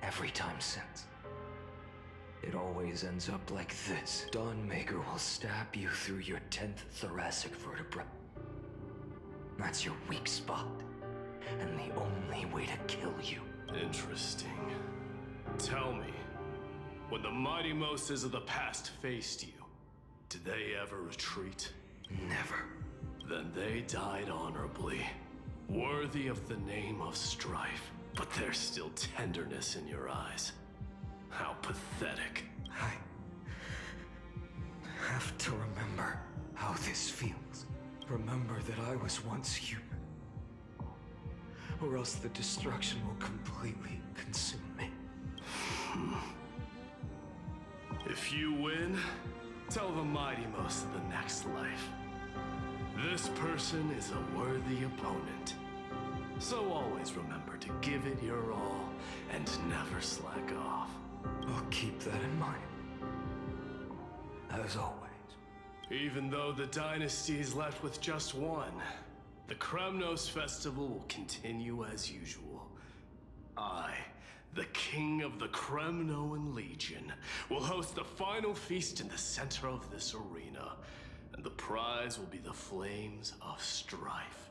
Every time since. It always ends up like this. Dawnmaker will stab you through your 10th thoracic vertebra. That's your weak spot. And the only way to kill you. Interesting. Tell me, when the mighty Moses of the past faced you, did they ever retreat? Never. Then they died honorably, worthy of the name of strife. But there's still tenderness in your eyes. How pathetic. I have to remember how this feels. Remember that I was once human. Or else the destruction will completely consume me. If you win, tell the mighty most of the next life. This person is a worthy opponent. So always remember to give it your all and never slack off. I'll keep that in mind. As always. Even though the dynasty is left with just one, the Kremnos festival will continue as usual. I, the king of the Kremnoan Legion, will host the final feast in the center of this arena, and the prize will be the flames of strife.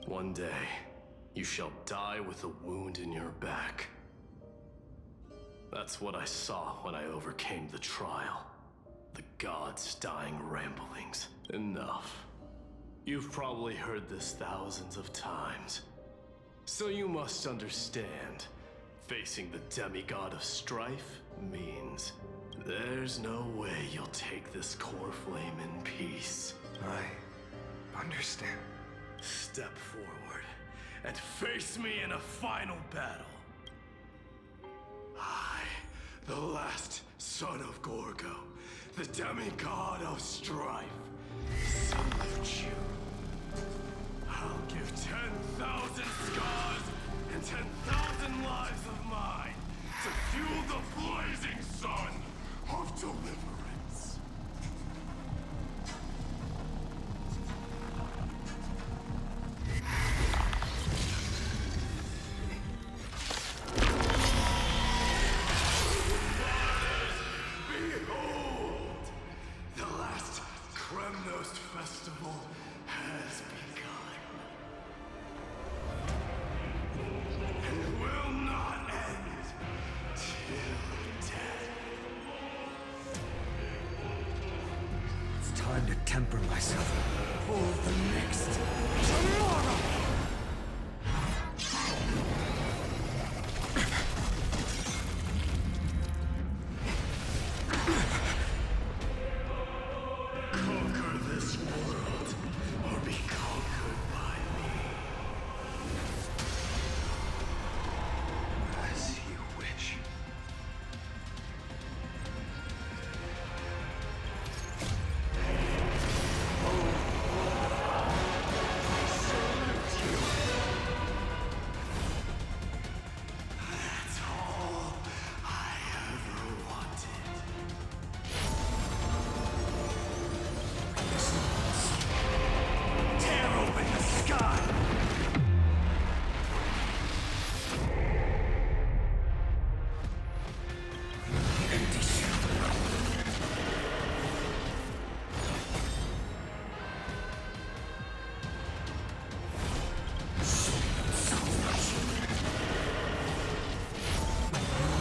One day, you shall die with a wound in your back. That's what I saw when I overcame the trial. The gods' dying ramblings. Enough. You've probably heard this thousands of times. So you must understand, facing the demigod of strife means there's no way you'll take this core flame in peace. I understand. Step forward and face me in a final battle. I, the last son of Gorgo, the demigod of strife, salute you. I'll give 10,000 scars and 10,000 lives of mine to fuel the blazing sun of deliverance. Behold! The last Kremnos festival has begun. And it will not end till death. It's time to temper myself for the next tomorrow! Conquer this world, or be conquered by me. As you wish. That's all I ever wanted. Tear open the sky! Empty shell. So much.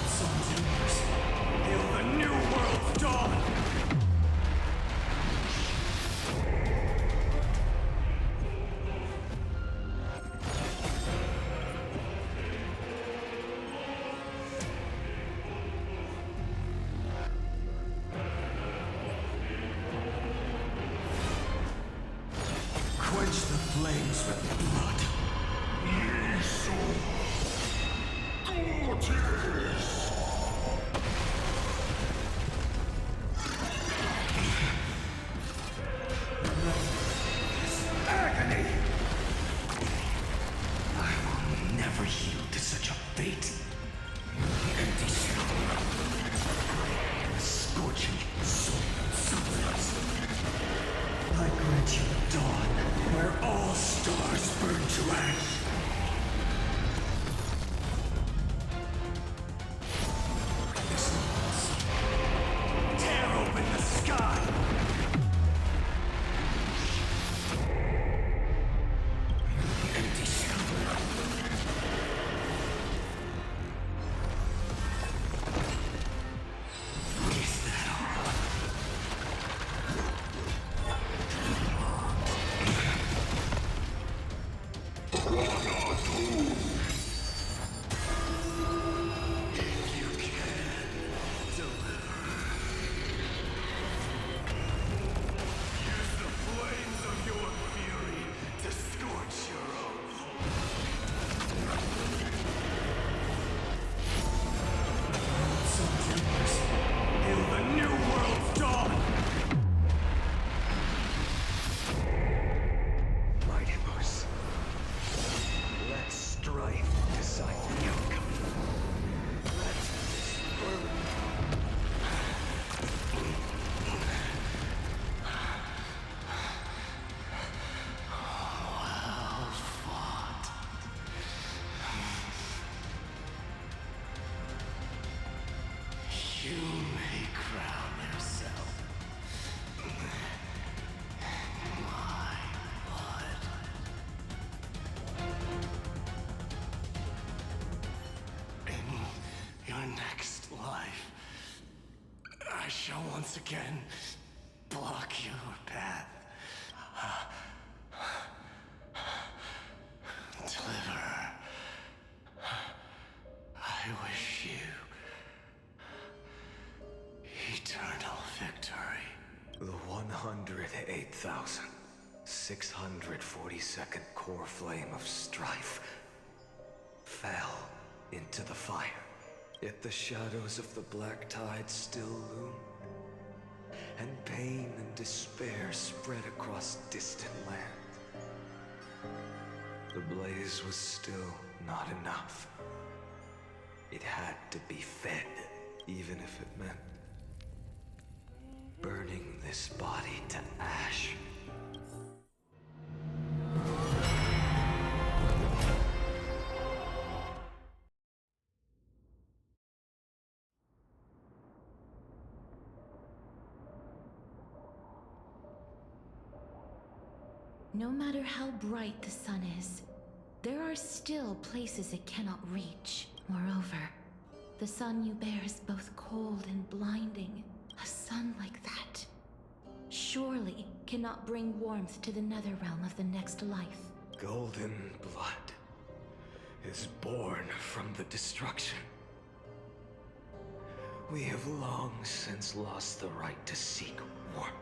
Sons and daughters, hail the new world's dawn! Quench the flames with blood. Ye souls, Agony! I will never yield to such a fate. Empty shell. Scorching sunrise. I grant you dawn, where all stars burn to ash. Tear open the sky! Empty shell. Is that all? If you can, deliver. Use the flames of your fury to scorch your own. Some tempers hail the new world's dawn. Mighty Moose, let strife decide the outcome. Let this burn. Well fought. You may crown yourself my blood. In your next life, I shall once again block your path. Deliverer, I wish you eternal victory. The 108,642nd core flame of strife fell into the fire. Yet the shadows of the black tide still loomed, and pain and despair spread across distant lands. The blaze was still not enough. It had to be fed, even if it meant burning this body to ash. No matter how bright the sun is, there are still places it cannot reach. Moreover, the sun you bear is both cold and blinding. A sun like that surely cannot bring warmth to the nether realm of the next life. Golden blood is born from the destruction. We have long since lost the right to seek warmth.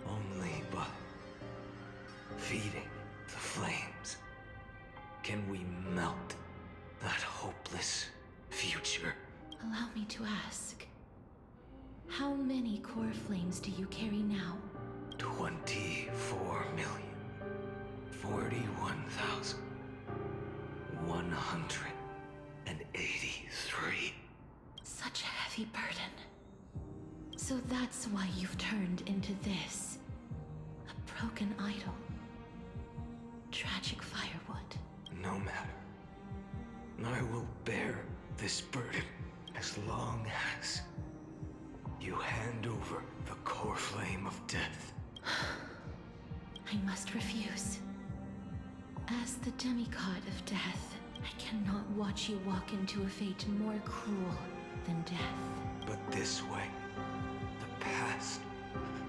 Only by feeding the flames can we melt that hopeless future. Allow me to ask, how many core flames do you carry now? 24,041,183. Such a heavy burden. So that's why you've turned into this. A broken idol. Tragic firewood. No matter. I will bear this burden as long as you hand over the core flame of death. I must refuse. As the demigod of death, I cannot watch you walk into a fate more cruel than death. But this way, the past,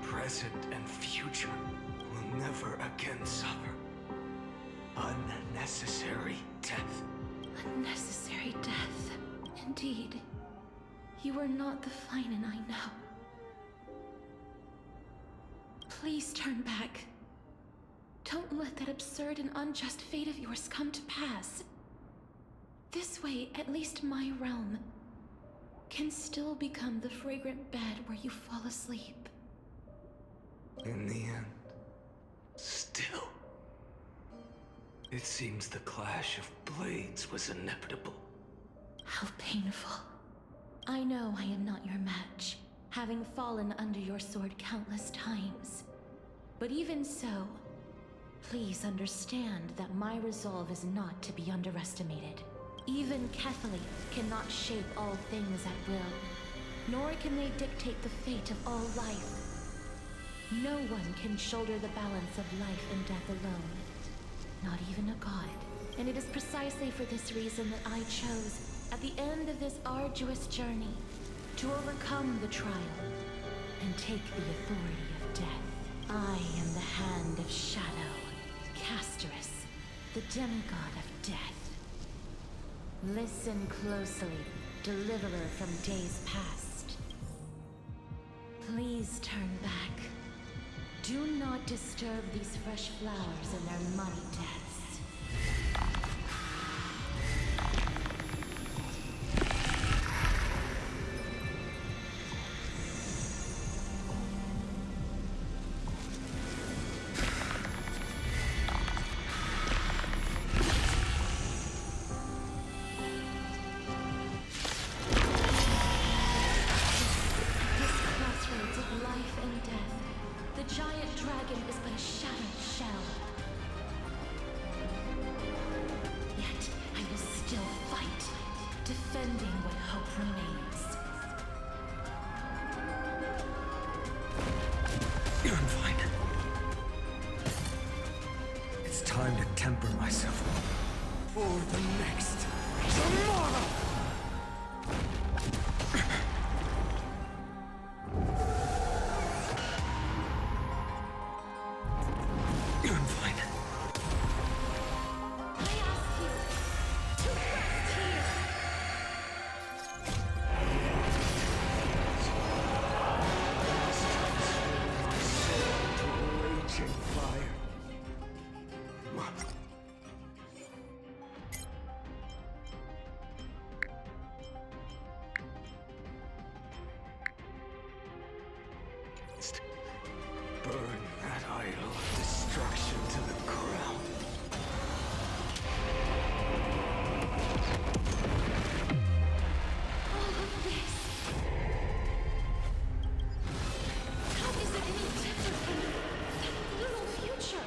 present, and future will never again suffer unnecessary death. Unnecessary death. Indeed. You are not the Finan I know. Please turn back. Don't let that absurd and unjust fate of yours come to pass. This way, at least my realm can still become the fragrant bed where you fall asleep. In the end, still, it seems the clash of blades was inevitable. How painful. I know I am not your match, having fallen under your sword countless times. But even so, please understand that my resolve is not to be underestimated. Even Cathay cannot shape all things at will, nor can they dictate the fate of all life. No one can shoulder the balance of life and death alone, not even a god. And it is precisely for this reason that I chose, at the end of this arduous journey, to overcome the trial and take the authority of death. I am the Hand of Shadow, Casterus, the demigod of death. Listen closely, deliverer from days past. Please turn back. Do not disturb these fresh flowers in their muddy deaths. Time to temper myself for the next tomorrow! I'm fine. I ask you to rest here! Raging fire. Burn that idol of destruction to the ground. All of this. How is it any different from that little future?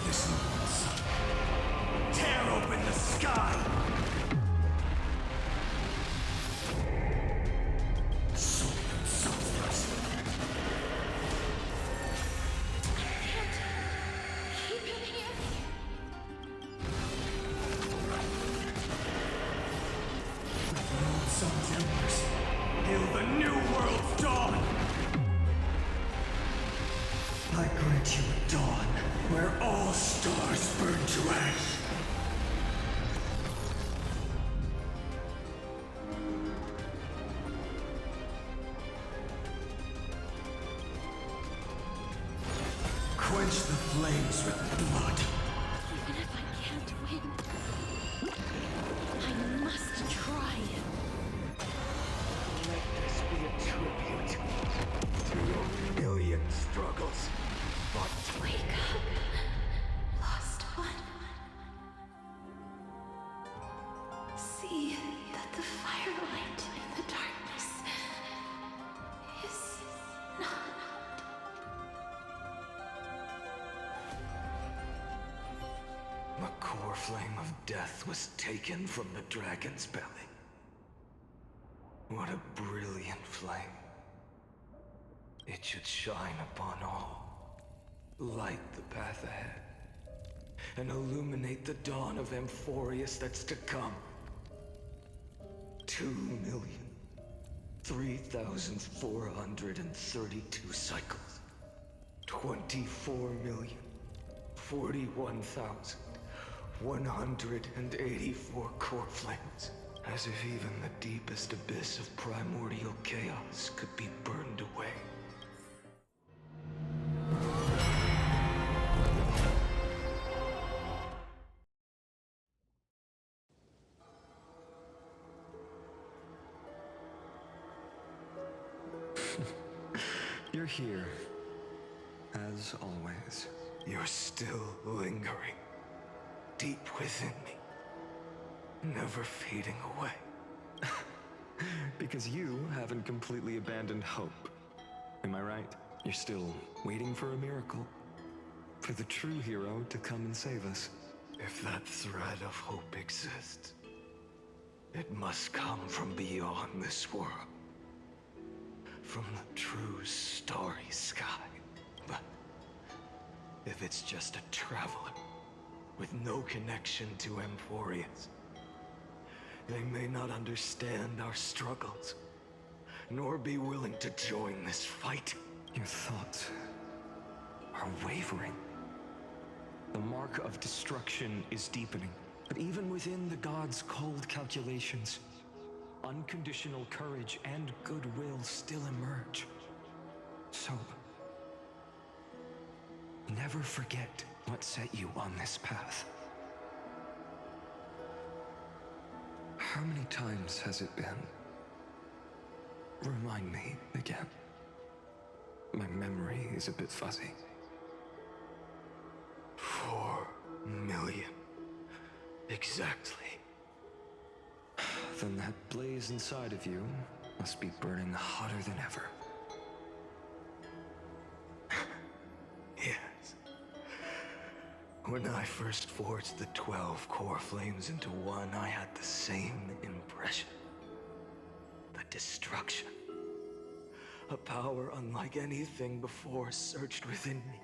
This sun. Tear open the sky! Sun's embers, hail the new world's dawn! I grant you a dawn where all stars burn to ash. Quench the flames with blood. Even if I can't win, I must try. Let this be a tribute to your million struggles. But Wake up, lost one. See that the firelight in the darkness is not. The core flame of death was taken from the dragon's belly. What a brilliant flame. It should shine upon all, light the path ahead, and illuminate the dawn of Amphorius that's to come. 2,003,432 cycles. 24,041,184 core flames. As if even the deepest abyss of primordial chaos could be burned away. You're here, as always. You're still lingering, deep within me, never fading away. Because you haven't completely abandoned hope. Am I right? You're still waiting for a miracle. For the true hero to come and save us. If that thread of hope exists, it must come from beyond this world. From the true starry sky. But if it's just a traveler with no connection to Emporius, they may not understand our struggles, nor be willing to join this fight. Your thoughts are wavering. The mark of destruction is deepening. But even within the gods' cold calculations, unconditional courage and goodwill still emerge. So, never forget what set you on this path. How many times has it been? Remind me again. My memory is a bit fuzzy. 4 million. Exactly. Then that blaze inside of you must be burning hotter than ever. Yes. When I first forged the 12 core flames into one, I had the same impression. The destruction. A power unlike anything before surged within me.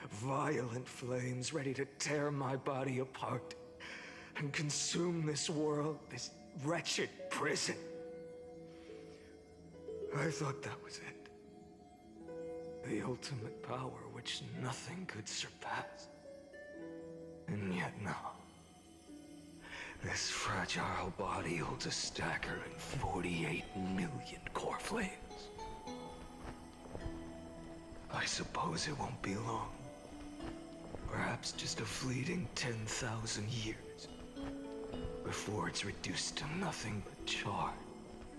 Violent flames ready to tear my body apart and consume this world, this wretched prison. I thought that was it. The ultimate power which nothing could surpass. And yet now, this fragile body holds a staggering 48 million core flames. I suppose it won't be long. Perhaps just a fleeting 10,000 years before it's reduced to nothing but charred,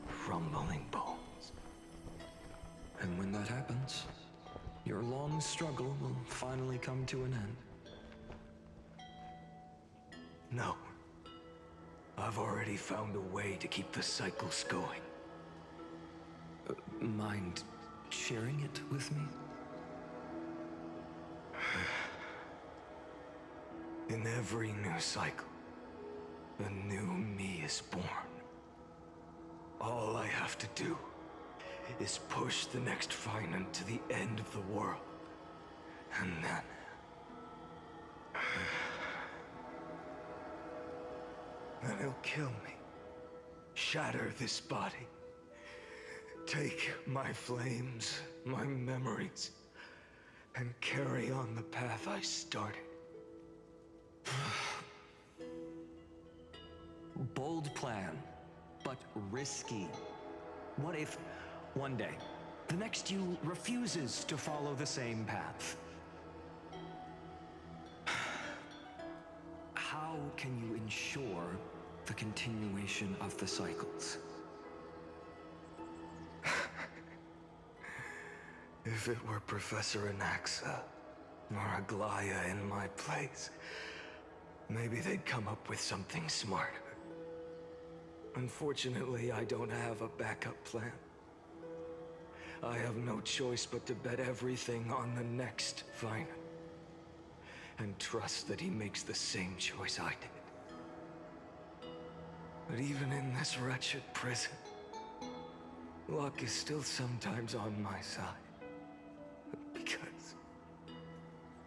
crumbling bones. And when that happens, your long struggle will finally come to an end. No. I've already found a way to keep the cycles going. Mind sharing it with me? In every new cycle, a new me is born. All I have to do is push the next Finan to the end of the world. And then... then he'll kill me. Shatter this body. Take my flames, my memories, and carry on the path I started. Bold plan, but risky. What if, one day, the next you refuses to follow the same path? How can you ensure the continuation of the cycles? If it were Professor Anaxa or Aglaya in my place, maybe they'd come up with something smarter. Unfortunately, I don't have a backup plan. I have no choice but to bet everything on the next Finan. And trust that he makes the same choice I did. But even in this wretched prison, luck is still sometimes on my side. Because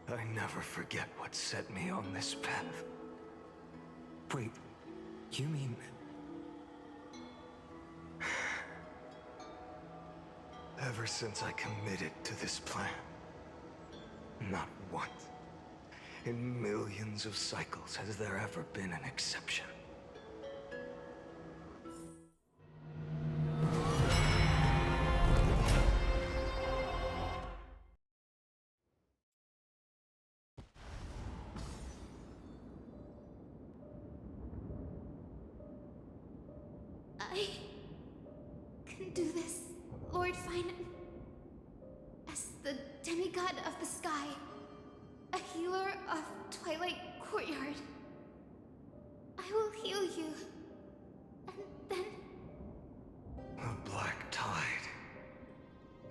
I never forget what set me on this path. Wait, you mean... Ever since I committed to this plan, not once in millions of cycles has there ever been an exception. I can do this, Lord Finan. demigod of the sky, a healer of Twilight Courtyard. I will heal you, and then... The black tide.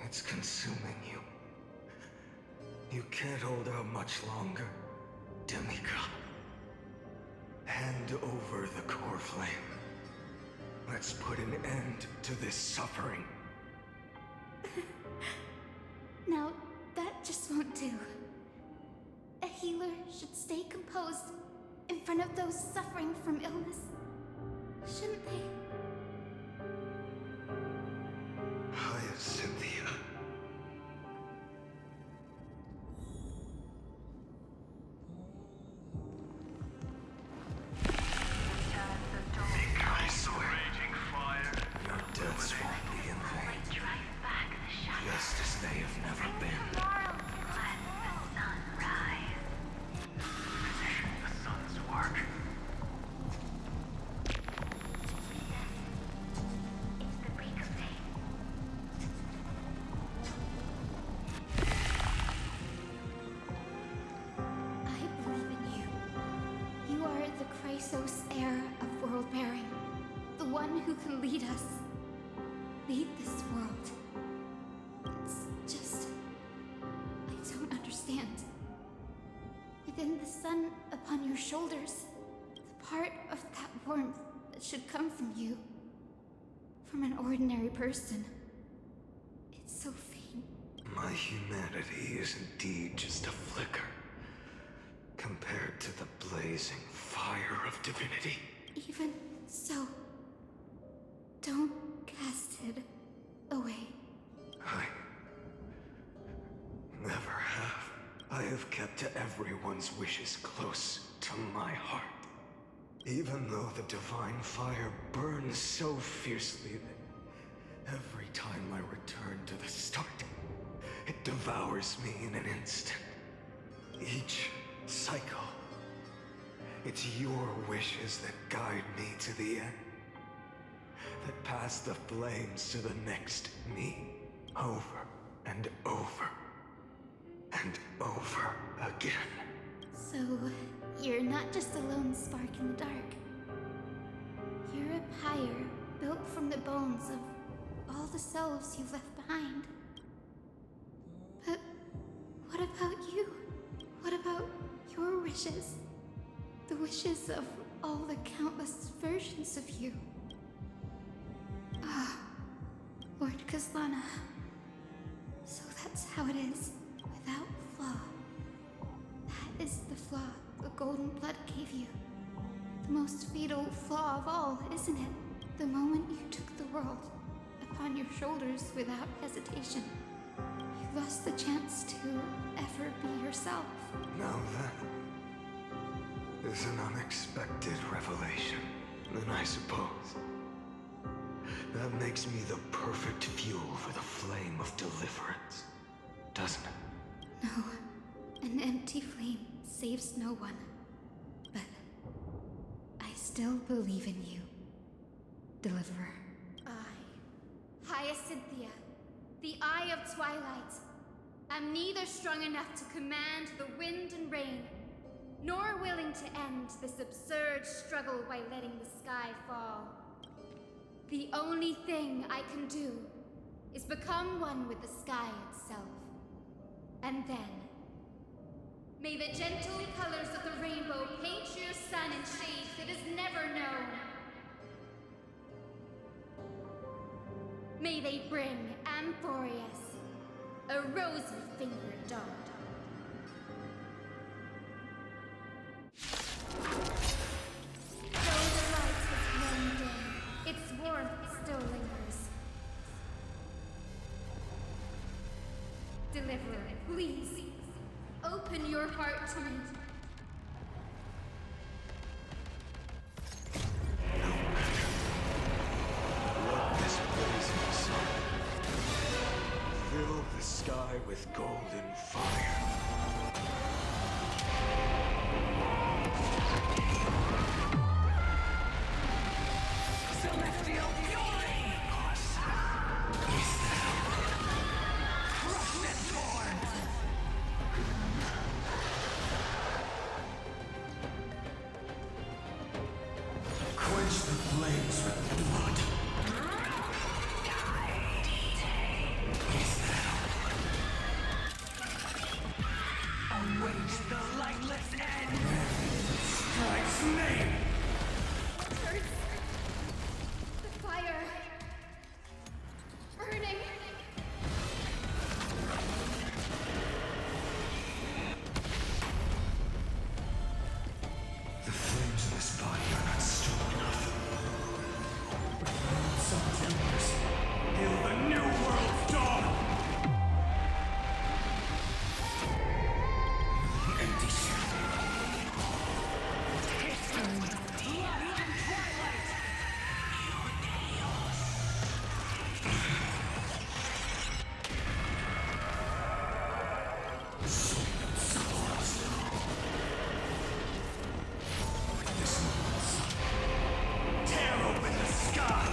It's consuming you. You can't hold out much longer, demigod. Hand over the core flame. Let's put an end to this suffering. No, that just won't do. A healer should stay composed in front of those suffering from illness. Shouldn't they? Cynthia. I swear, your deaths won't be in vain. Just as they have never been. Finishing the sun's work. I believe in you. You are the Chrysos heir of Worldbearer, the one who can lead us. Lead this world. It's just... I don't understand. Within the sun upon your shoulders, the part of that warmth that should come from you, from an ordinary person, it's so faint. My humanity is indeed just a flicker, compared to the blazing fire of divinity. Even so, don't cast it away. I never have. I have kept everyone's wishes close to my heart. Even though the divine fire burns so fiercely that every time I return to the start, it devours me in an instant. Each cycle, it's your wishes that guide me to the end. That pass the flames to the next me, over and over and over again. So, you're not just a lone spark in the dark. You're a pyre built from the bones of all the selves you've left behind. But what about you? What about your wishes? The wishes of all the countless versions of you. Ah, Lord Kazlana. So that's how it is, without flaw. That is the flaw the golden blood gave you. The most fatal flaw of all, isn't it? The moment you took the world upon your shoulders without hesitation, you lost the chance to ever be yourself. Now that is an unexpected revelation, then I suppose. That makes me the perfect fuel for the flame of deliverance, doesn't it? No, an empty flame saves no one. But I still believe in you, Deliverer. I, Hyacinthia, the Eye of Twilight, am neither strong enough to command the wind and rain, nor willing to end this absurd struggle by letting the sky fall. The only thing I can do is become one with the sky itself. And then, may the gentle colors of the rainbow paint your sun in shades it has never known. May they bring Amphorius a rosy-fingered dog. Though the light has grown dim, its warmth still lingers. Deliverer, please, open your heart to me. Let this blazing sun fill the sky with golden fire. Celestial fury! Crush and torn! Wage the lightless end! Strikes me! Hurts. The fire. Burning. The flames of this body are not strong enough. With sun's embers, hail the new world's dawn! Empty shell. History. Light and twilight. With this mortal sun, tear open the sky.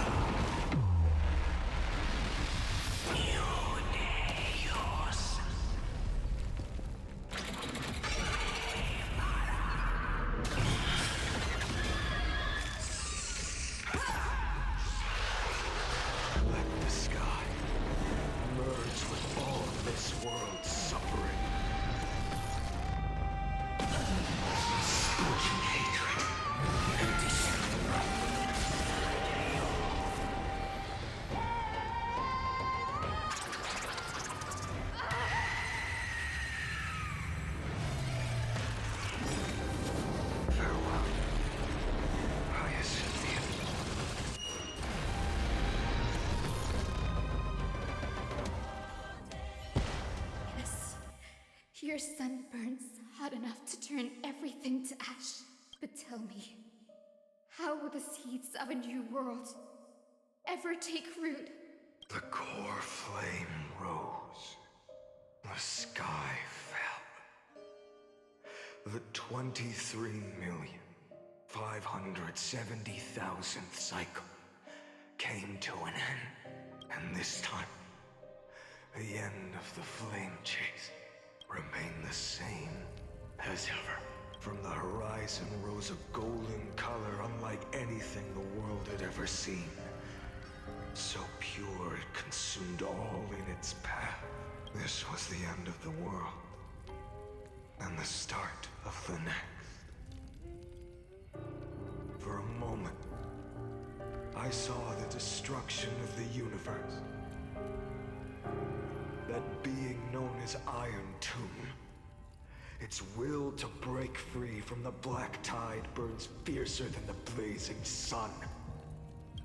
Let the sky merge with all this world's suffering. Scorching hatred, empty farewell, Hyacinthia. Yes. Your sun burns hot enough to turn everything to ash. But tell me, how will the seeds of a new world ever take root? The core flame rose. The sky fell. The 23,570,000th cycle came to an end. And this time, the end of the flame chase remained the same as ever. From the horizon rose a golden color unlike anything the world had ever seen. So pure it consumed all in its path. This was the end of the world, and the start of the next. For a moment, I saw the destruction of the universe. That being known as Iron Tomb, its will to break free from the black tide burns fiercer than the blazing sun.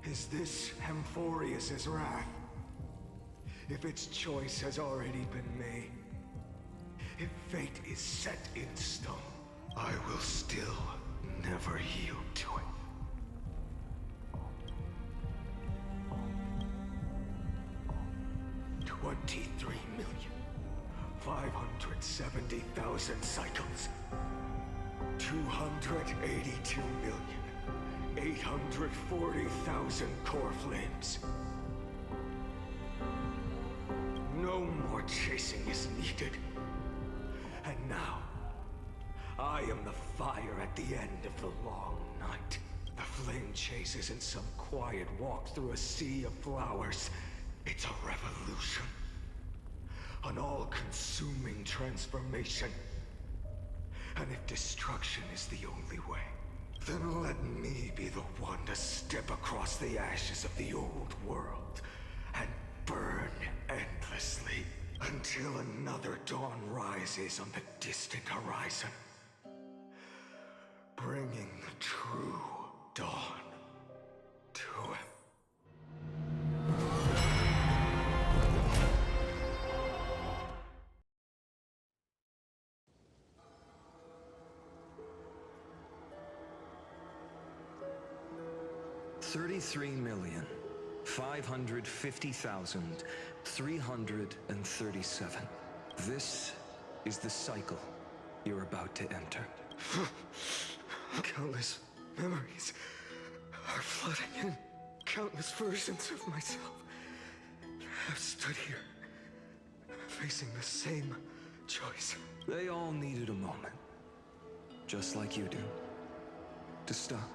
Is this Amphorius's wrath? If its choice has already been made, if fate is set in stone, I will still never yield to it. $23,570,000 cycles. 282,840,000 core flames. No more chasing is needed. And now, I am the fire at the end of the long night. The flame chase isn't some quiet walk through a sea of flowers. It's a revolution. An all-consuming transformation. And if destruction is the only way, then let me be the one to step across the ashes of the old world and burn endlessly until another dawn rises on the distant horizon, bringing the true dawn to it. $33,550,337. This is the cycle you're about to enter. Countless memories are flooding in. Countless versions of myself have stood here, facing the same choice. They all needed a moment, just like you do, to stop,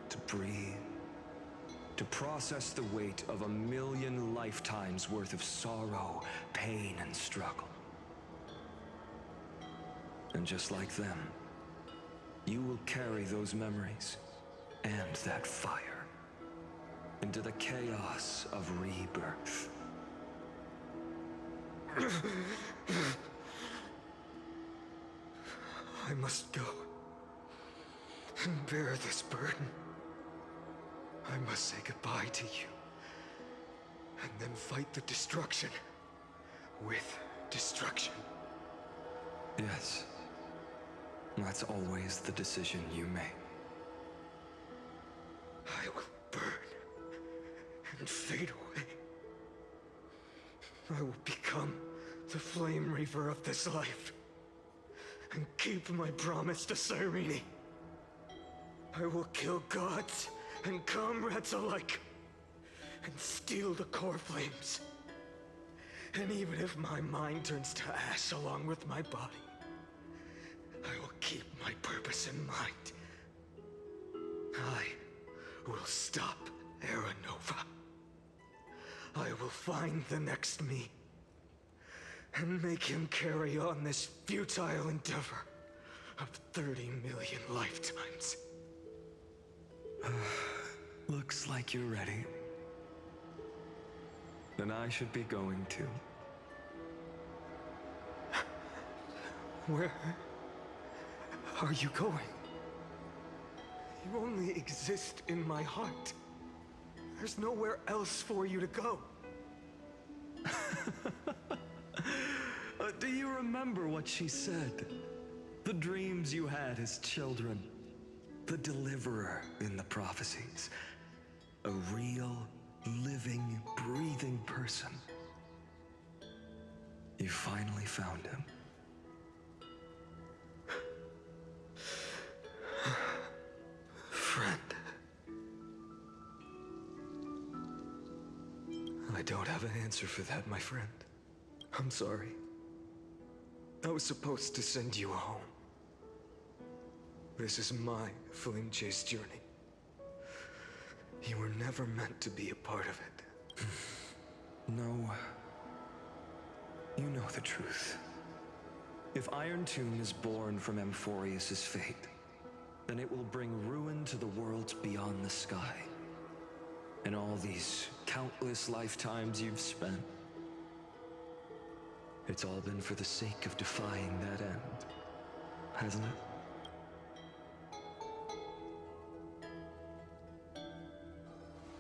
to breathe, to process the weight of 1,000,000 lifetimes worth of sorrow, pain, and struggle. And just like them, you will carry those memories and that fire into the chaos of rebirth. I must go and bear this burden. I must say goodbye to you, and then fight the destruction with destruction. Yes, that's always the decision you make. I will burn and fade away. I will become the flame reaver of this life and keep my promise to Cyrene. I will kill gods and comrades alike and steal the core flames. And even if my mind turns to ash along with my body, I will keep my purpose in mind. I will stop Era Nova. I will find the next me and make him carry on this futile endeavor of 30 million lifetimes. Looks like you're ready. Then I should be going too. Where are you going? You only exist in my heart. There's nowhere else for you to go. Do you remember what she said? The dreams you had as children. The deliverer in the prophecies. A real, living, breathing person. You finally found him. Friend. I don't have an answer for that, my friend. I'm sorry. I was supposed to send you home. This is my flame chase journey. You were never meant to be a part of it. No. You know the truth. If Iron Tomb is born from Amphorius's fate, then it will bring ruin to the worlds beyond the sky. And all these countless lifetimes you've spent, it's all been for the sake of defying that end, hasn't it?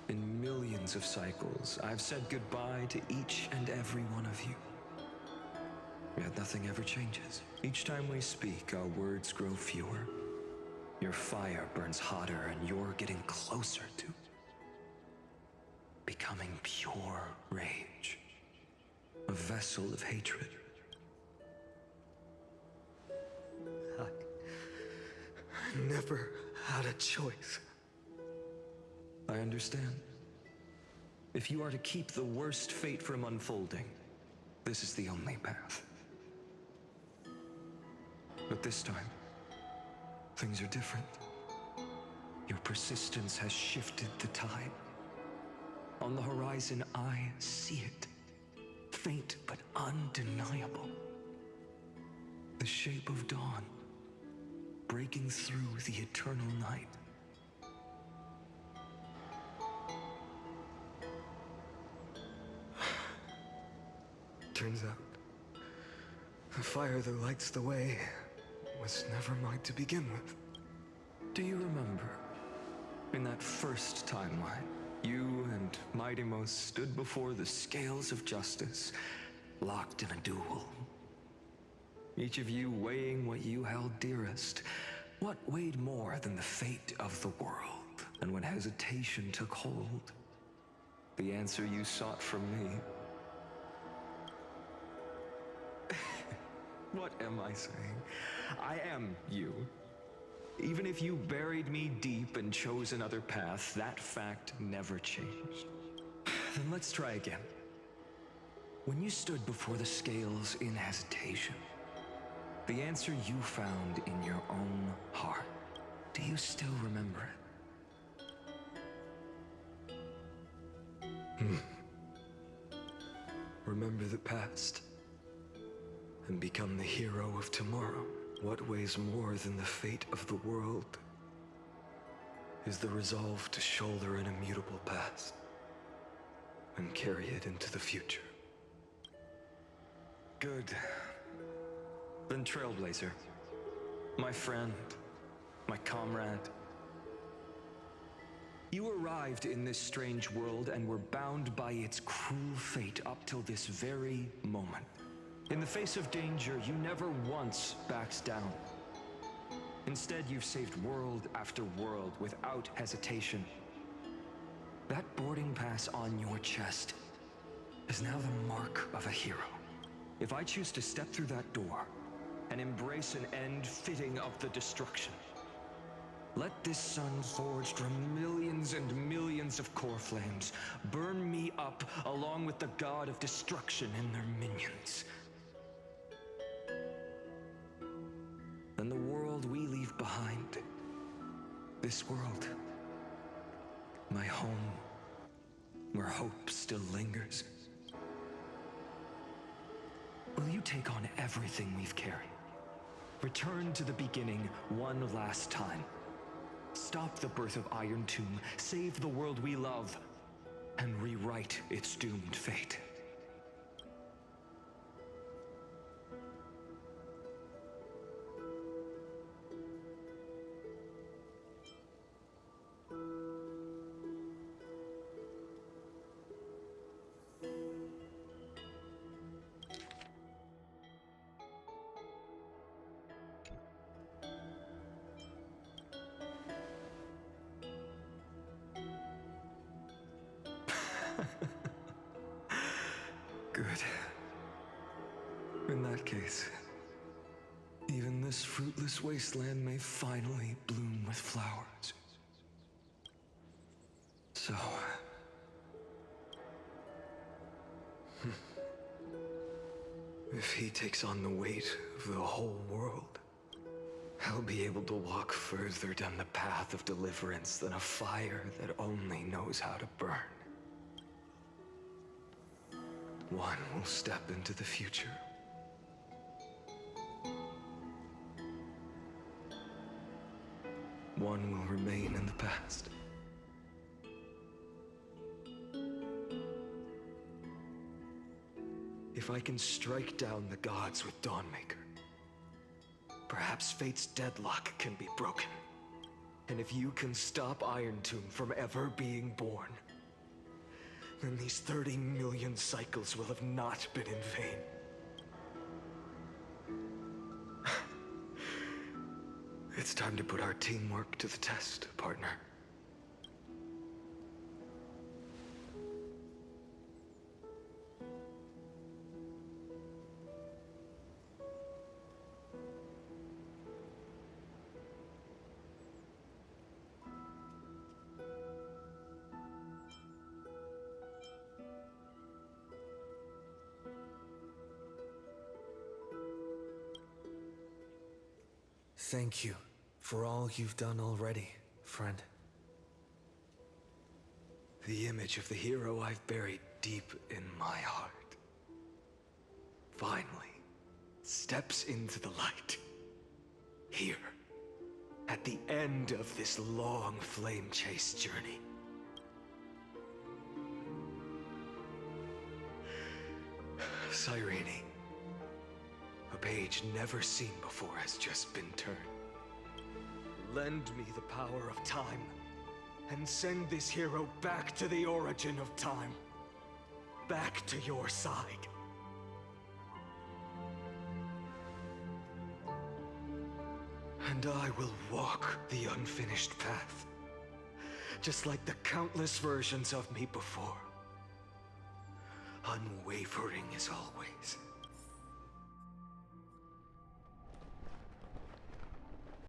In millions of cycles, I've said goodbye to each and every one of you. Yet nothing ever changes. Each time we speak, our words grow fewer. Your fire burns hotter, and you're getting closer to becoming pure rage. A vessel of hatred. I never had a choice. I understand. If you are to keep the worst fate from unfolding, this is the only path. But this time, things are different. Your persistence has shifted the tide. On the horizon, I see it. Faint but undeniable. The shape of dawn, breaking through the eternal night. Turns out, the fire that lights the way was never mine to begin with. Do you remember, in that first timeline, you and Mightymost stood before the scales of justice, locked in a duel? Each of you weighing what you held dearest. What weighed more than the fate of the world? And when hesitation took hold, the answer you sought from me. What am I saying? I am you. Even if you buried me deep and chose another path, that fact never changed. Then let's try again. When you stood before the scales in hesitation, the answer you found in your own heart, do you still remember it? Remember the past and become the hero of tomorrow. What weighs more than the fate of the world is the resolve to shoulder an immutable past and carry it into the future. Good. Then Trailblazer, my friend, my comrade. You arrived in this strange world and were bound by its cruel fate up till this very moment. In the face of danger, you never once backed down. Instead, you've saved world after world without hesitation. That boarding pass on your chest is now the mark of a hero. If I choose to step through that door and embrace an end fitting of the destruction, let this sun forged from millions and millions of core flames burn me up along with the god of destruction and their minions. Then the world we leave behind, this world, my home, where hope still lingers. Will you take on everything we've carried? Return to the beginning one last time. Stop the birth of Iron Tomb, save the world we love, and rewrite its doomed fate. Good. In that case, even this fruitless wasteland may finally bloom with flowers. So... if he takes on the weight of the whole world, I'll be able to walk further down the path of deliverance than a fire that only knows how to burn. One will step into the future. One will remain in the past. If I can strike down the gods with Dawnmaker, perhaps fate's deadlock can be broken. And if you can stop Iron Tomb from ever being born, then these 30 million cycles will have not been in vain. It's time to put our teamwork to the test, partner. Thank you for all you've done already, friend. The image of the hero I've buried deep in my heart finally steps into the light. Here, at the end of this long flame chase journey. Cyrene, a page never seen before has just been turned. Lend me the power of time, and send this hero back to the origin of time. Back to your side. And I will walk the unfinished path, just like the countless versions of me before. Unwavering as always.